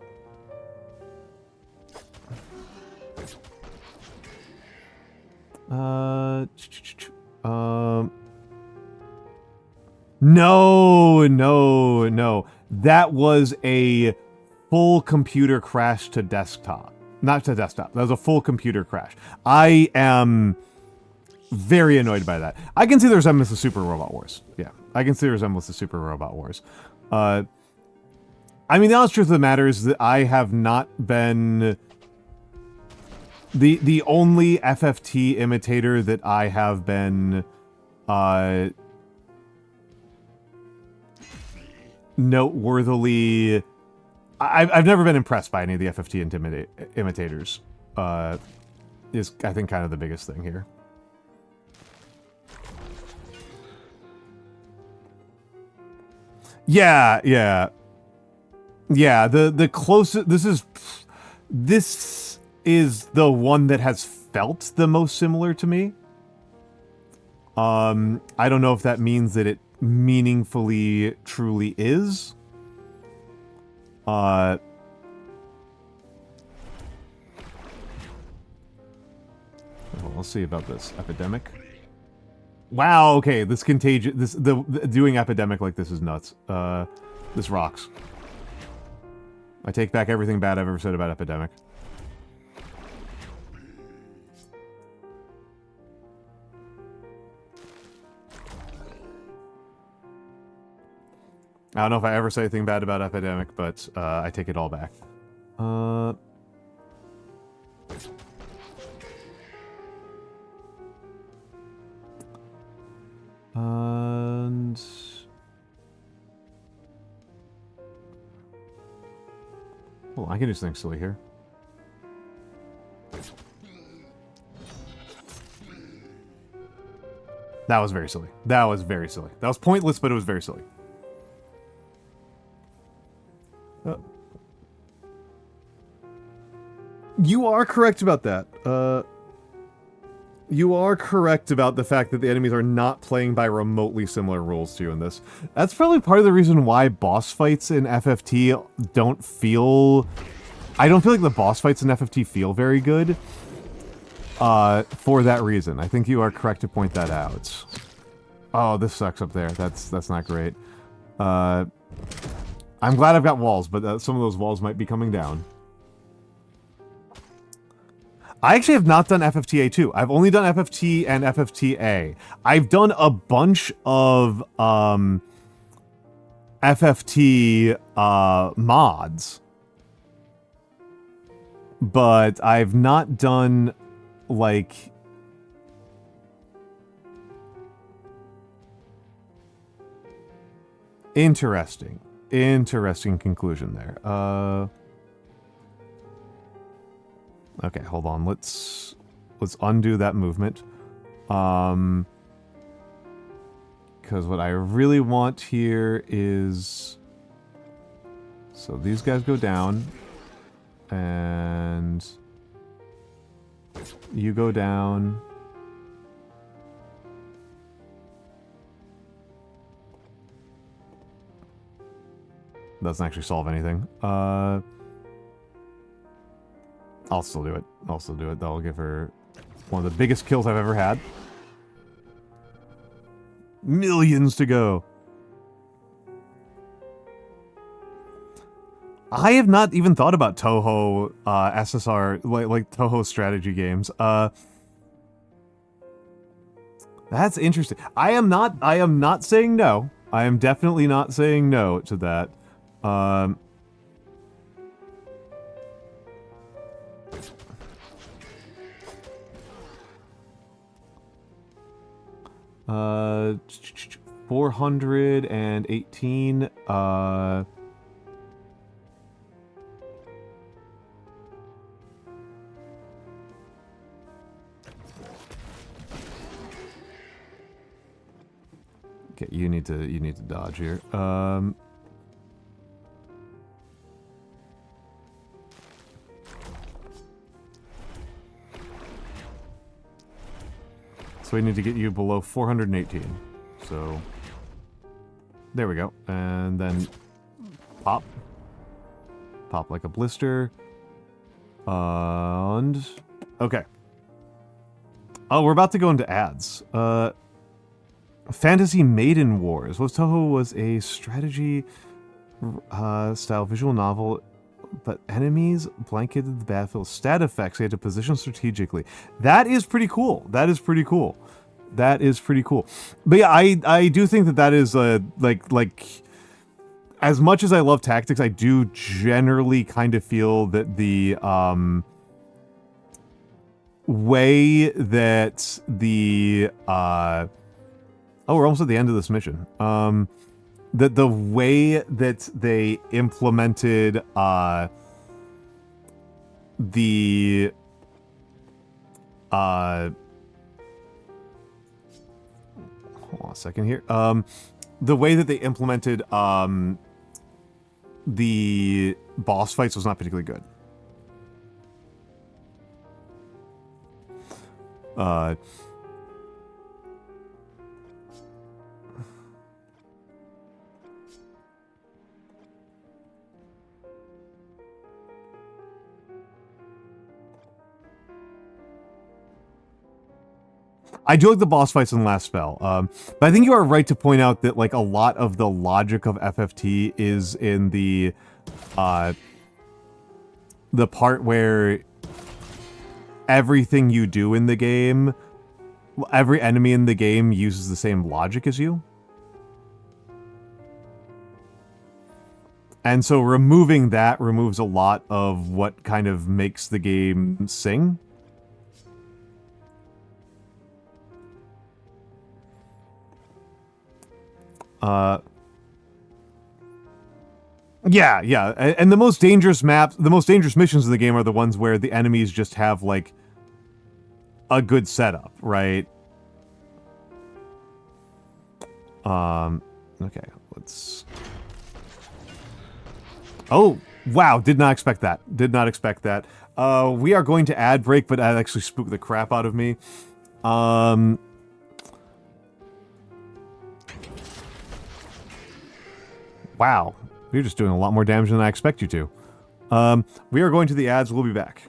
No. That was a full computer crash to desktop. Not to desktop. That was a full computer crash. I am very annoyed by that. I can see the resemblance to Super Robot Wars. Yeah, I can see the resemblance to Super Robot Wars. I mean, the honest truth of the matter is that I have not been... The only FFT imitator that I have been noteworthily... I've never been impressed by any of the FFT imitators. Is, I think, kind of the biggest thing here. Yeah. The closest... This is the one that has felt the most similar to me. I don't know if that means that it meaningfully truly is. Well, let's see about this epidemic. Wow, okay, this contagion, the doing epidemic like this is nuts. This rocks. I take back everything bad I've ever said about epidemic. I don't know if I ever say anything bad about epidemic, but I take it all back. And... Well, I can do something silly here. That was very silly. That was pointless, but it was very silly. You are correct about that. You are correct about the fact that the enemies are not playing by remotely similar rules to you in this. That's probably part of the reason why boss fights in FFT don't feel... I don't feel like the boss fights in FFT feel very good. For that reason. I think you are correct to point that out. Oh, this sucks up there. That's not great. I'm glad I've got walls, but some of those walls might be coming down. I actually have not done FFTA 2. I've only done FFT and FFTA. I've done a bunch of FFT mods. But I've not done, like... Interesting. Interesting conclusion there. Okay, hold on. Let's undo that movement. Because what I really want here is... So these guys go down. And... You go down. Doesn't actually solve anything. I'll still do it. I'll still do it. That'll give her one of the biggest kills I've ever had. Millions to go. I have not even thought about Touhou SSR, like Touhou strategy games. That's interesting. I am not saying no. I am definitely not saying no to that. Uh, 418, okay, you need to dodge here. So we need to get you below 418. So there we go. And then pop. Pop like a blister. And okay. Oh, we're about to go into ads. Fantasy Maiden Wars. Touhou was a strategy style visual novel, but enemies blanketed the battlefield. Stat effects, they had to position strategically. That is pretty cool. That is pretty cool. That is pretty cool. But yeah, I do think that is like as much as I love tactics, I do generally kind of feel that the way that the oh, we're almost at the end of this mission. That the way that they implemented the hold on a second here. The way that they implemented the boss fights was not particularly good. I do like the boss fights in the last spell, but I think you are right to point out that like a lot of the logic of FFT is in the part where everything you do in the game, every enemy in the game uses the same logic as you. And so removing that removes a lot of what kind of makes the game sing. Yeah, and the most dangerous maps, the most dangerous missions in the game are the ones where the enemies just have, like, a good setup, right? Okay, let's... Oh, wow, did not expect that. Did not expect that. We are going to ad break, but that actually spooked the crap out of me. Wow. You're just doing a lot more damage than I expect you to. We are going to the ads. We'll be back.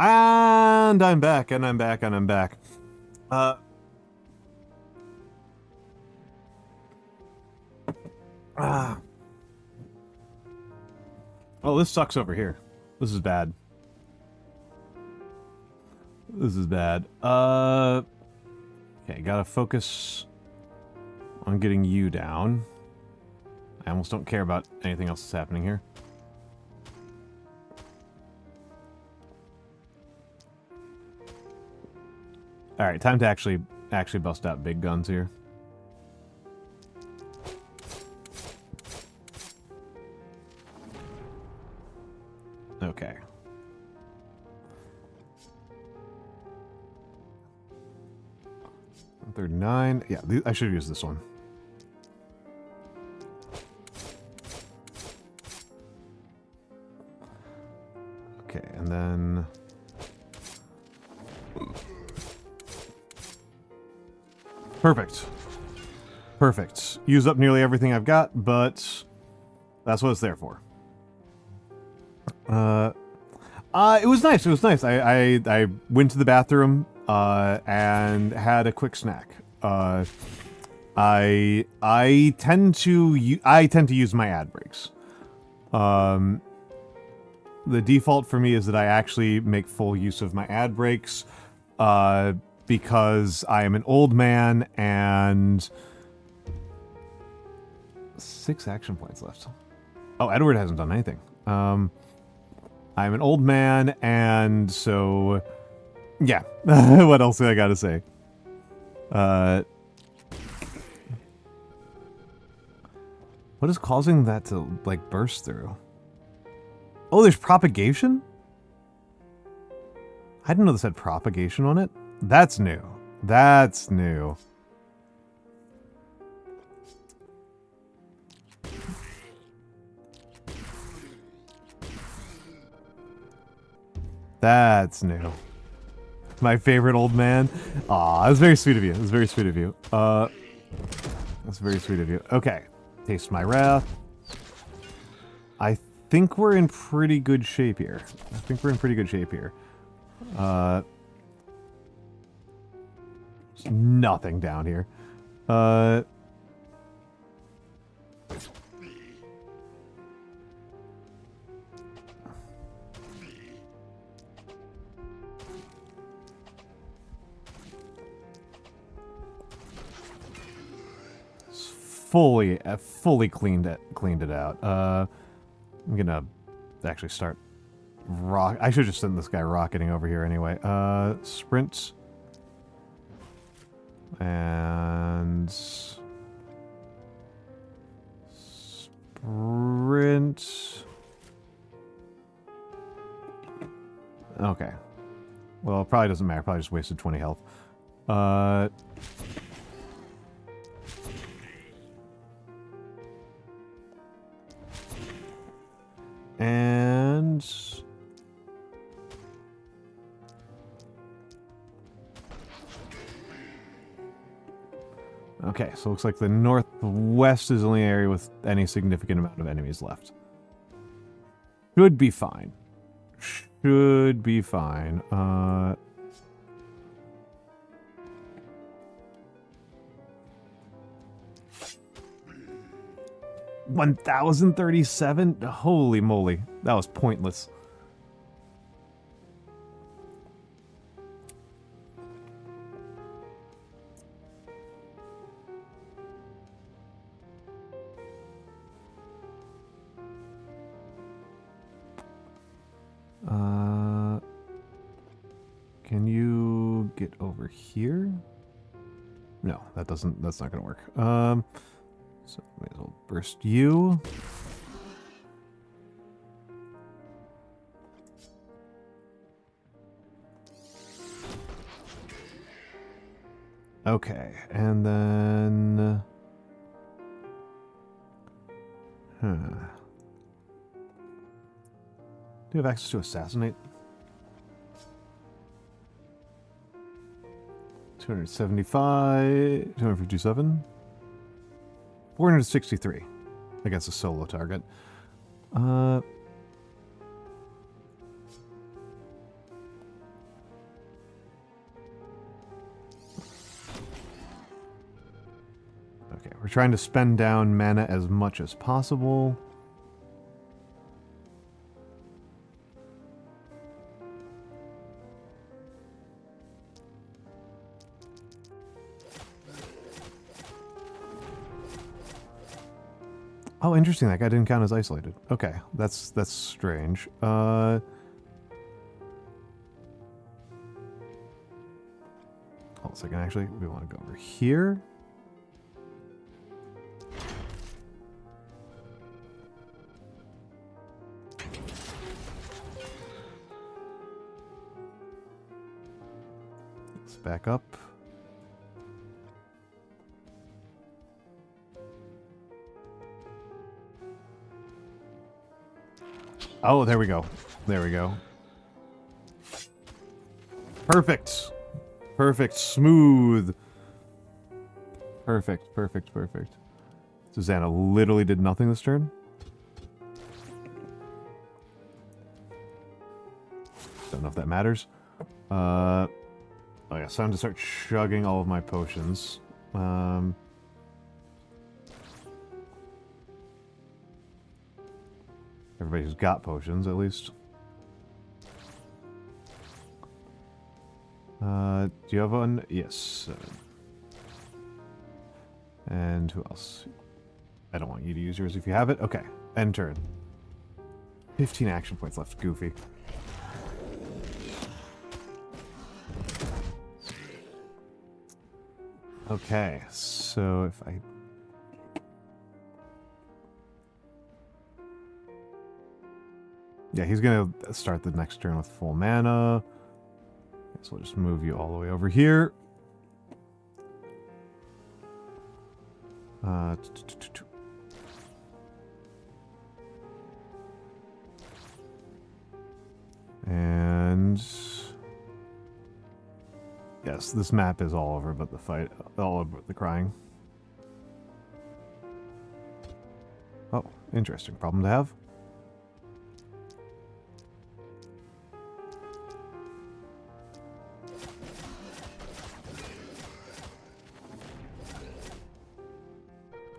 And I'm back, and I'm back, and I'm back. Oh, this sucks over here. This is bad. This is bad. Okay, gotta focus on getting you down. I almost don't care about anything else that's happening here. Alright, time to actually bust out big guns here. Okay. Third 9. Yeah, I should have used this one. Okay, and then... Perfect. Perfect. Use up nearly everything I've got, but that's what it's there for. It was nice. It was nice. I went to the bathroom and had a quick snack. I tend to use my ad breaks. The default for me is that I actually make full use of my ad breaks because I am an old man and 6 action points left. Oh, Edward hasn't done anything. I'm an old man, and so yeah. What else do I gotta say? What is causing that to like burst through? Oh, there's propagation? I didn't know this had propagation on it. That's new. That's new. That's new. My favorite old man. Aw, that was very sweet of you. That was very sweet of you. That's very sweet of you. Okay. Taste my wrath. I think we're in pretty good shape here. There's nothing down here. Fully cleaned it out. I'm gonna actually start I should just send this guy rocketing over here anyway. Sprint. And sprint. Okay. Well, it probably doesn't matter. Probably just wasted 20 health. And okay, so it looks like the northwest is the only area with any significant amount of enemies left. Should be fine. Should be fine. 1,037? Holy moly. That was pointless. Can you get over here? No, that's not gonna work. So may as well burst you. Okay, and then do you have access to assassinate? 275, 257, 463 against a solo target. Okay, we're trying to spend down mana as much as possible. Oh, interesting. That guy didn't count as isolated. Okay, that's strange. Hold a second. Actually, we want to go over here. Let's back up. Oh, there we go. There we go. Perfect. Perfect. Smooth. Perfect, perfect, perfect. Susanna literally did nothing this turn. Don't know if that matters. Oh yeah, so I'm to start chugging all of my potions. Everybody who's got potions, at least. Do you have one? Yes. And who else? I don't want you to use yours if you have it. Okay, end turn. 15 action points left, Goofy. Okay, so if I... Yeah, he's gonna start the next turn with full mana. So we'll just move you all the way over here. And... Yes, this map is all over but the fight, all over but the crying. Oh, interesting problem to have.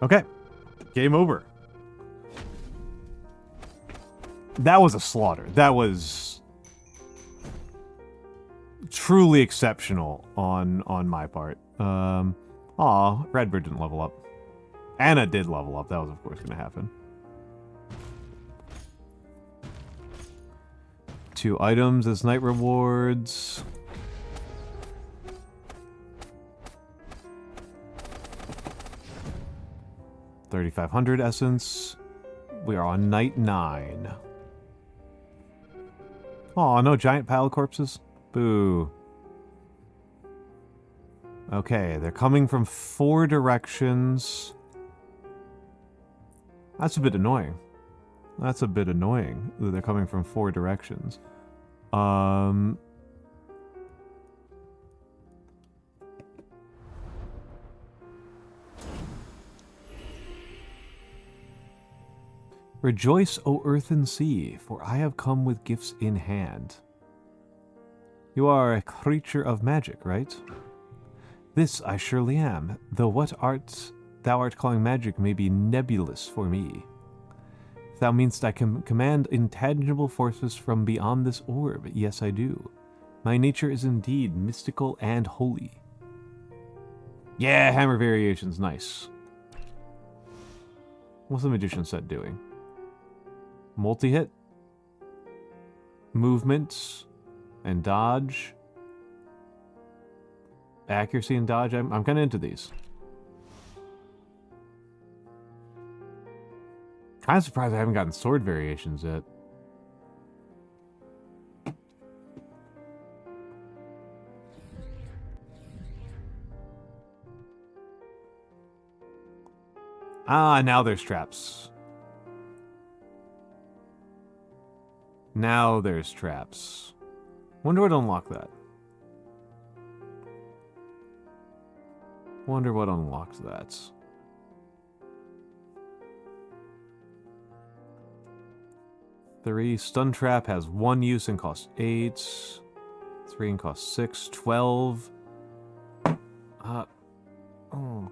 Okay, game over. That was a slaughter. That was truly exceptional on my part. Aw, Redbird didn't level up. Anna did level up. That was, of course, going to happen. 2 items as night rewards. $3,500 essence. We are on night 9. Aw, no giant pile of corpses? Boo. Okay, they're coming from 4 directions. That's a bit annoying. That's a bit annoying that they're coming from 4 directions. Rejoice, O earth and sea, for I have come with gifts in hand. You are a creature of magic, right? This I surely am, though what thou art calling magic may be nebulous for me. If thou meanst I can command intangible forces from beyond this orb, yes I do. My nature is indeed mystical and holy. Yeah, hammer variations, nice. What's the magician set doing? Multi-hit, movement, and dodge. Accuracy and dodge. I'm kind of into these. Kind of surprised I haven't gotten sword variations yet. Ah, now there's traps. Now there's traps. Wonder what unlocked that. Wonder what unlocked that. Three. Stun trap has 1 use and costs 8. 3 and costs 6. 12. Oh.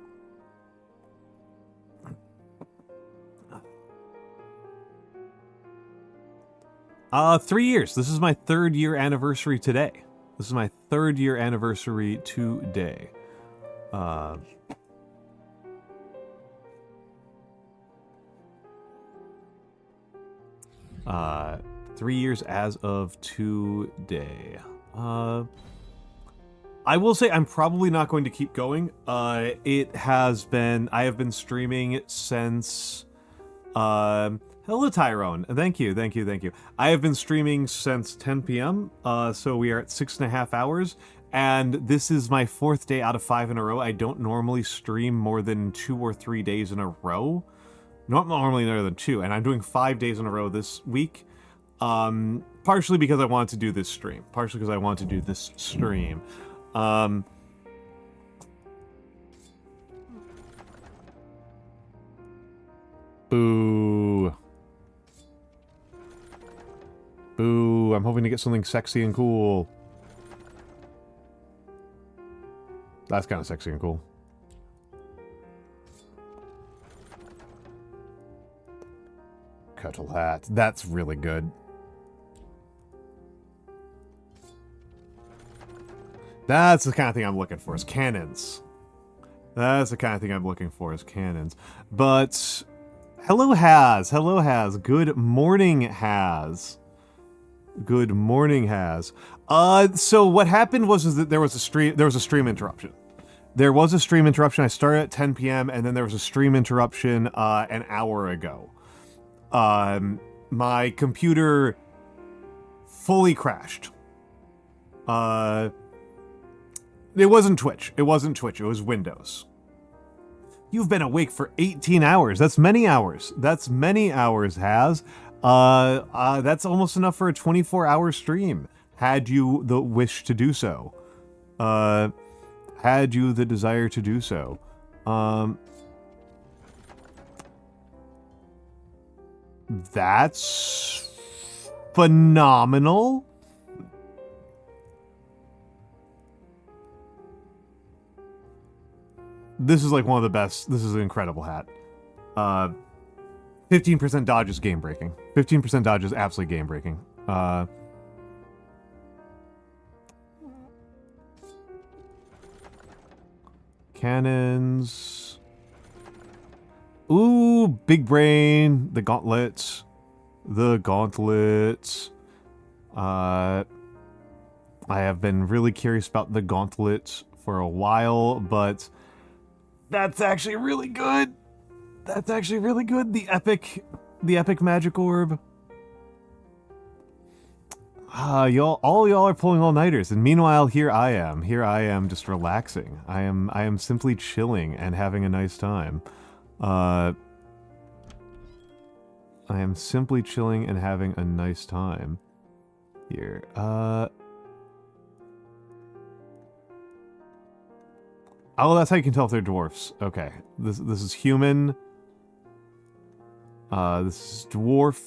3 years. This is my 3rd year anniversary today. This is my 3rd year anniversary today. 3 years as of today. I will say I'm probably not going to keep going. I have been streaming since, hello, Tyrone. Thank you. I have been streaming since 10 p.m., so we are at 6.5 hours, and this is my 4th day out of 5 in a row. I don't normally stream more than 2 or 3 days in a row. Not normally more than 2, and I'm doing 5 days in a row this week. Partially because I wanted to do this stream. Boo. Boo. I'm hoping to get something sexy and cool. That's kind of sexy and cool. Cuttle hat. That's really good. That's the kind of thing I'm looking for, is cannons. That's the kind of thing I'm looking for, is cannons. But, hello, Haz. Hello, Haz. Good morning, Haz. Good morning, Haz. So what happened was that there was a stream interruption. There was a stream interruption. I started at 10 p.m. and then there was a stream interruption an hour ago. My computer fully crashed. It wasn't Twitch. It wasn't Twitch. It was Windows. You've been awake for 18 hours. That's many hours. That's many hours, Haz. That's almost enough for a 24-hour stream, had you the wish to do so. Had you the desire to do so. That's phenomenal. This is like one of the best. This is an incredible hat. 15% dodge is game breaking. 15% dodge is absolutely game breaking. Cannons. Ooh, big brain. The gauntlets. The gauntlets. I have been really curious about the gauntlets for a while, but that's actually really good. That's actually really good. The epic magic orb. All y'all are pulling all-nighters, and meanwhile, here I am just relaxing. I am simply chilling and having a nice time. I am simply chilling and having a nice time here. Oh, that's how you can tell if they're dwarfs. Okay. This is human. This is dwarf.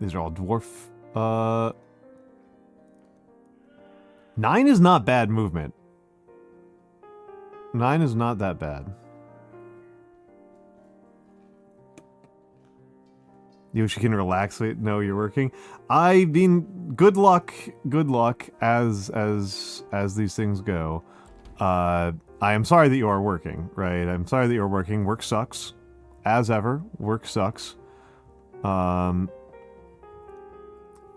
These are all dwarf. 9 is not bad movement. 9 is not that bad. You wish you can relax. No, you're working. I mean, good luck as these things go. I am sorry that you are working, right? I'm sorry that you're working. Work sucks, as ever. Work sucks.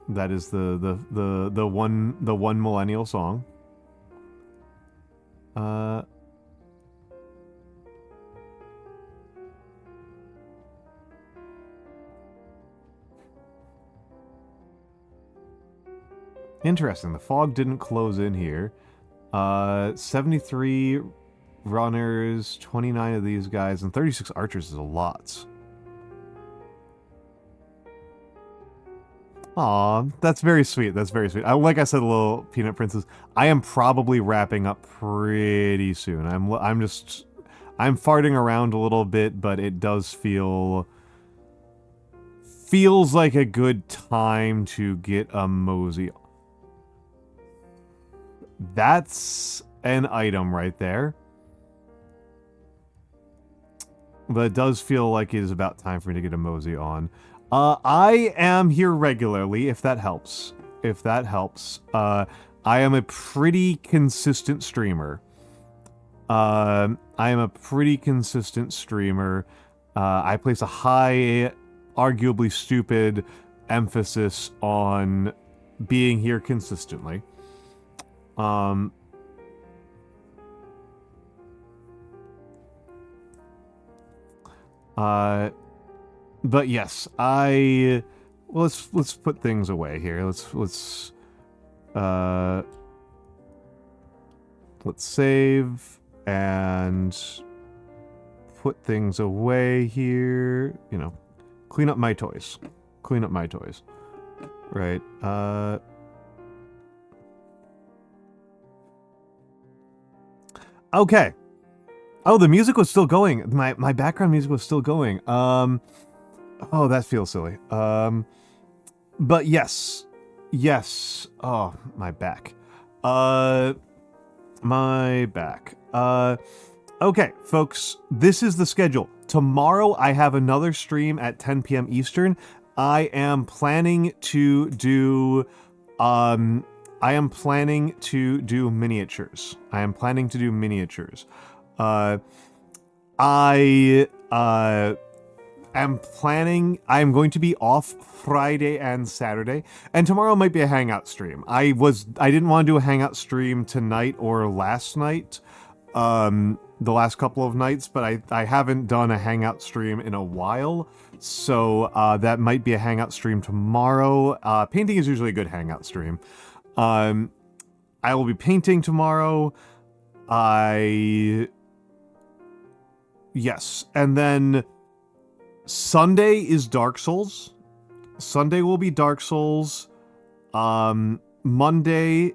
That is the one millennial song. Interesting. The fog didn't close in here. 73 runners, 29 of these guys, and 36 archers is a lot. Aw, that's very sweet. That's very sweet. Like I said, little Peanut Princess, I am probably wrapping up pretty soon. I'm farting around a little bit, but it does feels like a good time to get a mosey. That's an item right there. But it does feel like it is about time for me to get a mosey on. I am here regularly, if that helps. If that helps. I am a pretty consistent streamer. I place a high, arguably stupid emphasis on being here consistently. But yes, let's put things away here. Let's save and put things away here. You know, clean up my toys. Clean up my toys. Right. Okay. Oh, the music was still going. My background music was still going. Oh, that feels silly. But yes. Yes. Oh, my back. My back. Okay, folks, this is the schedule. Tomorrow I have another stream at 10 p.m. Eastern. I am planning to do miniatures. I am planning to do miniatures. I am going to be off Friday and Saturday, and tomorrow might be a hangout stream. I didn't want to do a hangout stream tonight or last night, the last couple of nights, but I haven't done a hangout stream in a while, so that might be a hangout stream tomorrow. Painting is usually a good hangout stream. I will be painting tomorrow. Yes, and then Sunday is Dark Souls. Sunday will be Dark Souls. Monday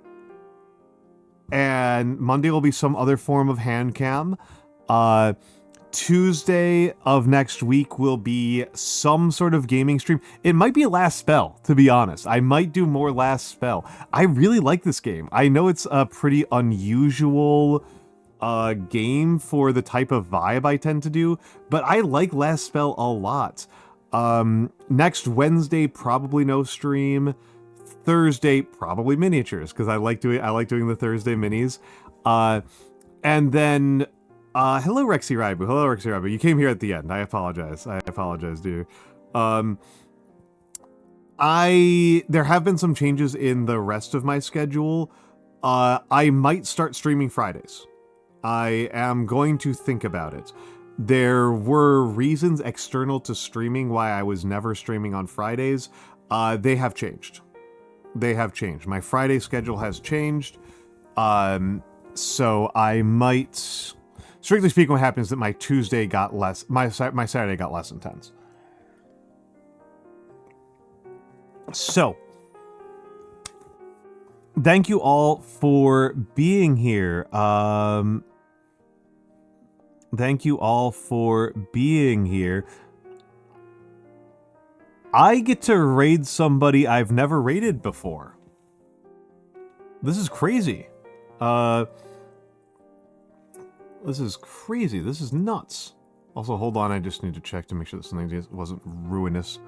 will be some other form of hand cam. Tuesday of next week will be some sort of gaming stream. It might be Last Spell, to be honest. I might do more Last Spell. I really like this game. I know it's a pretty unusual game for the type of vibe I tend to do, but I like Last Spell a lot. Next Wednesday, probably no stream. Thursday, probably miniatures, because I like doing the Thursday minis. And then hello Rexy Raibu. Hello Rexy Raibu. You came here at the end. I apologize. Dude. There have been some changes in the rest of my schedule. I might start streaming Fridays. I am going to think about it. There were reasons external to streaming why I was never streaming on Fridays. They have changed. My Friday schedule has changed. So I might... Strictly speaking, what happens is that my Tuesday got less... My Saturday got less intense. So... Thank you all for being here. Thank you all for being here. I get to raid somebody I've never raided before. This is crazy. This is crazy. This is nuts. Also, hold on. I just need to check to make sure that something wasn't ruinous.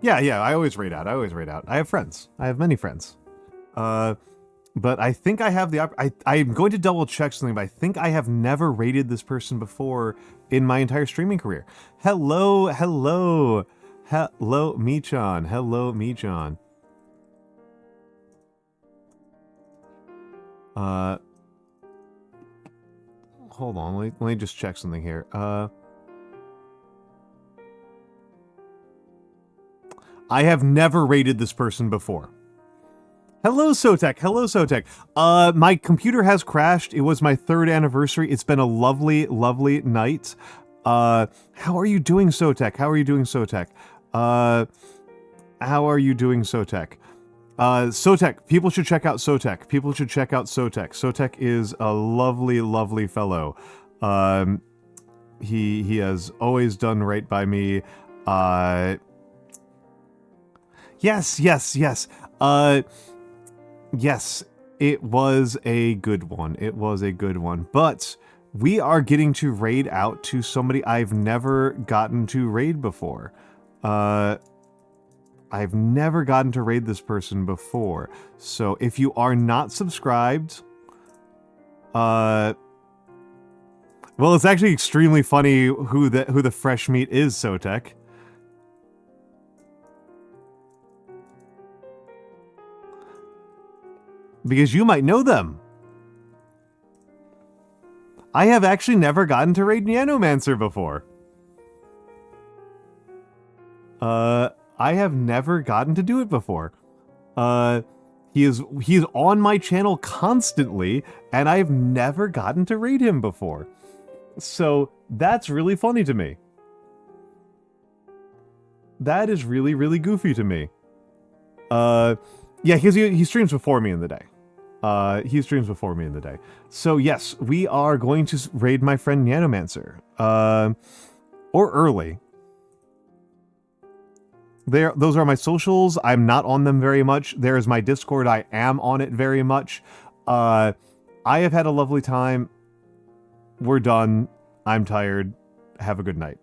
Yeah, I always raid out. I have friends. I have many friends. But I think I have I'm going to double check something, but I think I have never raided this person before in my entire streaming career. Hello, Michan. Hold on, let me just check something here. I have never raided this person before. Hello, Sotek. My computer has crashed. It was my 3rd anniversary. It's been a lovely, lovely night. How are you doing, Sotek? Sotek, people should check out Sotek. Sotek is a lovely, lovely fellow. He has always done right by me. Yes. Yes, it was a good one. But we are getting to raid out to somebody I've never gotten to raid before. I've never gotten to raid this person before. So if you are not subscribed, well, it's actually extremely funny who the fresh meat is, Sotek. Because you might know them. I have actually never gotten to raid Nanomancer before. I have never gotten to do it before. He is on my channel constantly, and I've never gotten to raid him before. So that's really funny to me. That is really, really goofy to me. Yeah, because he streams before me in the day. He streams before me in the day. So yes, we are going to raid my friend Nanomancer. Or early. Those are my socials. I'm not on them very much. There is my Discord. I am on it very much. I have had a lovely time. We're done. I'm tired. Have a good night.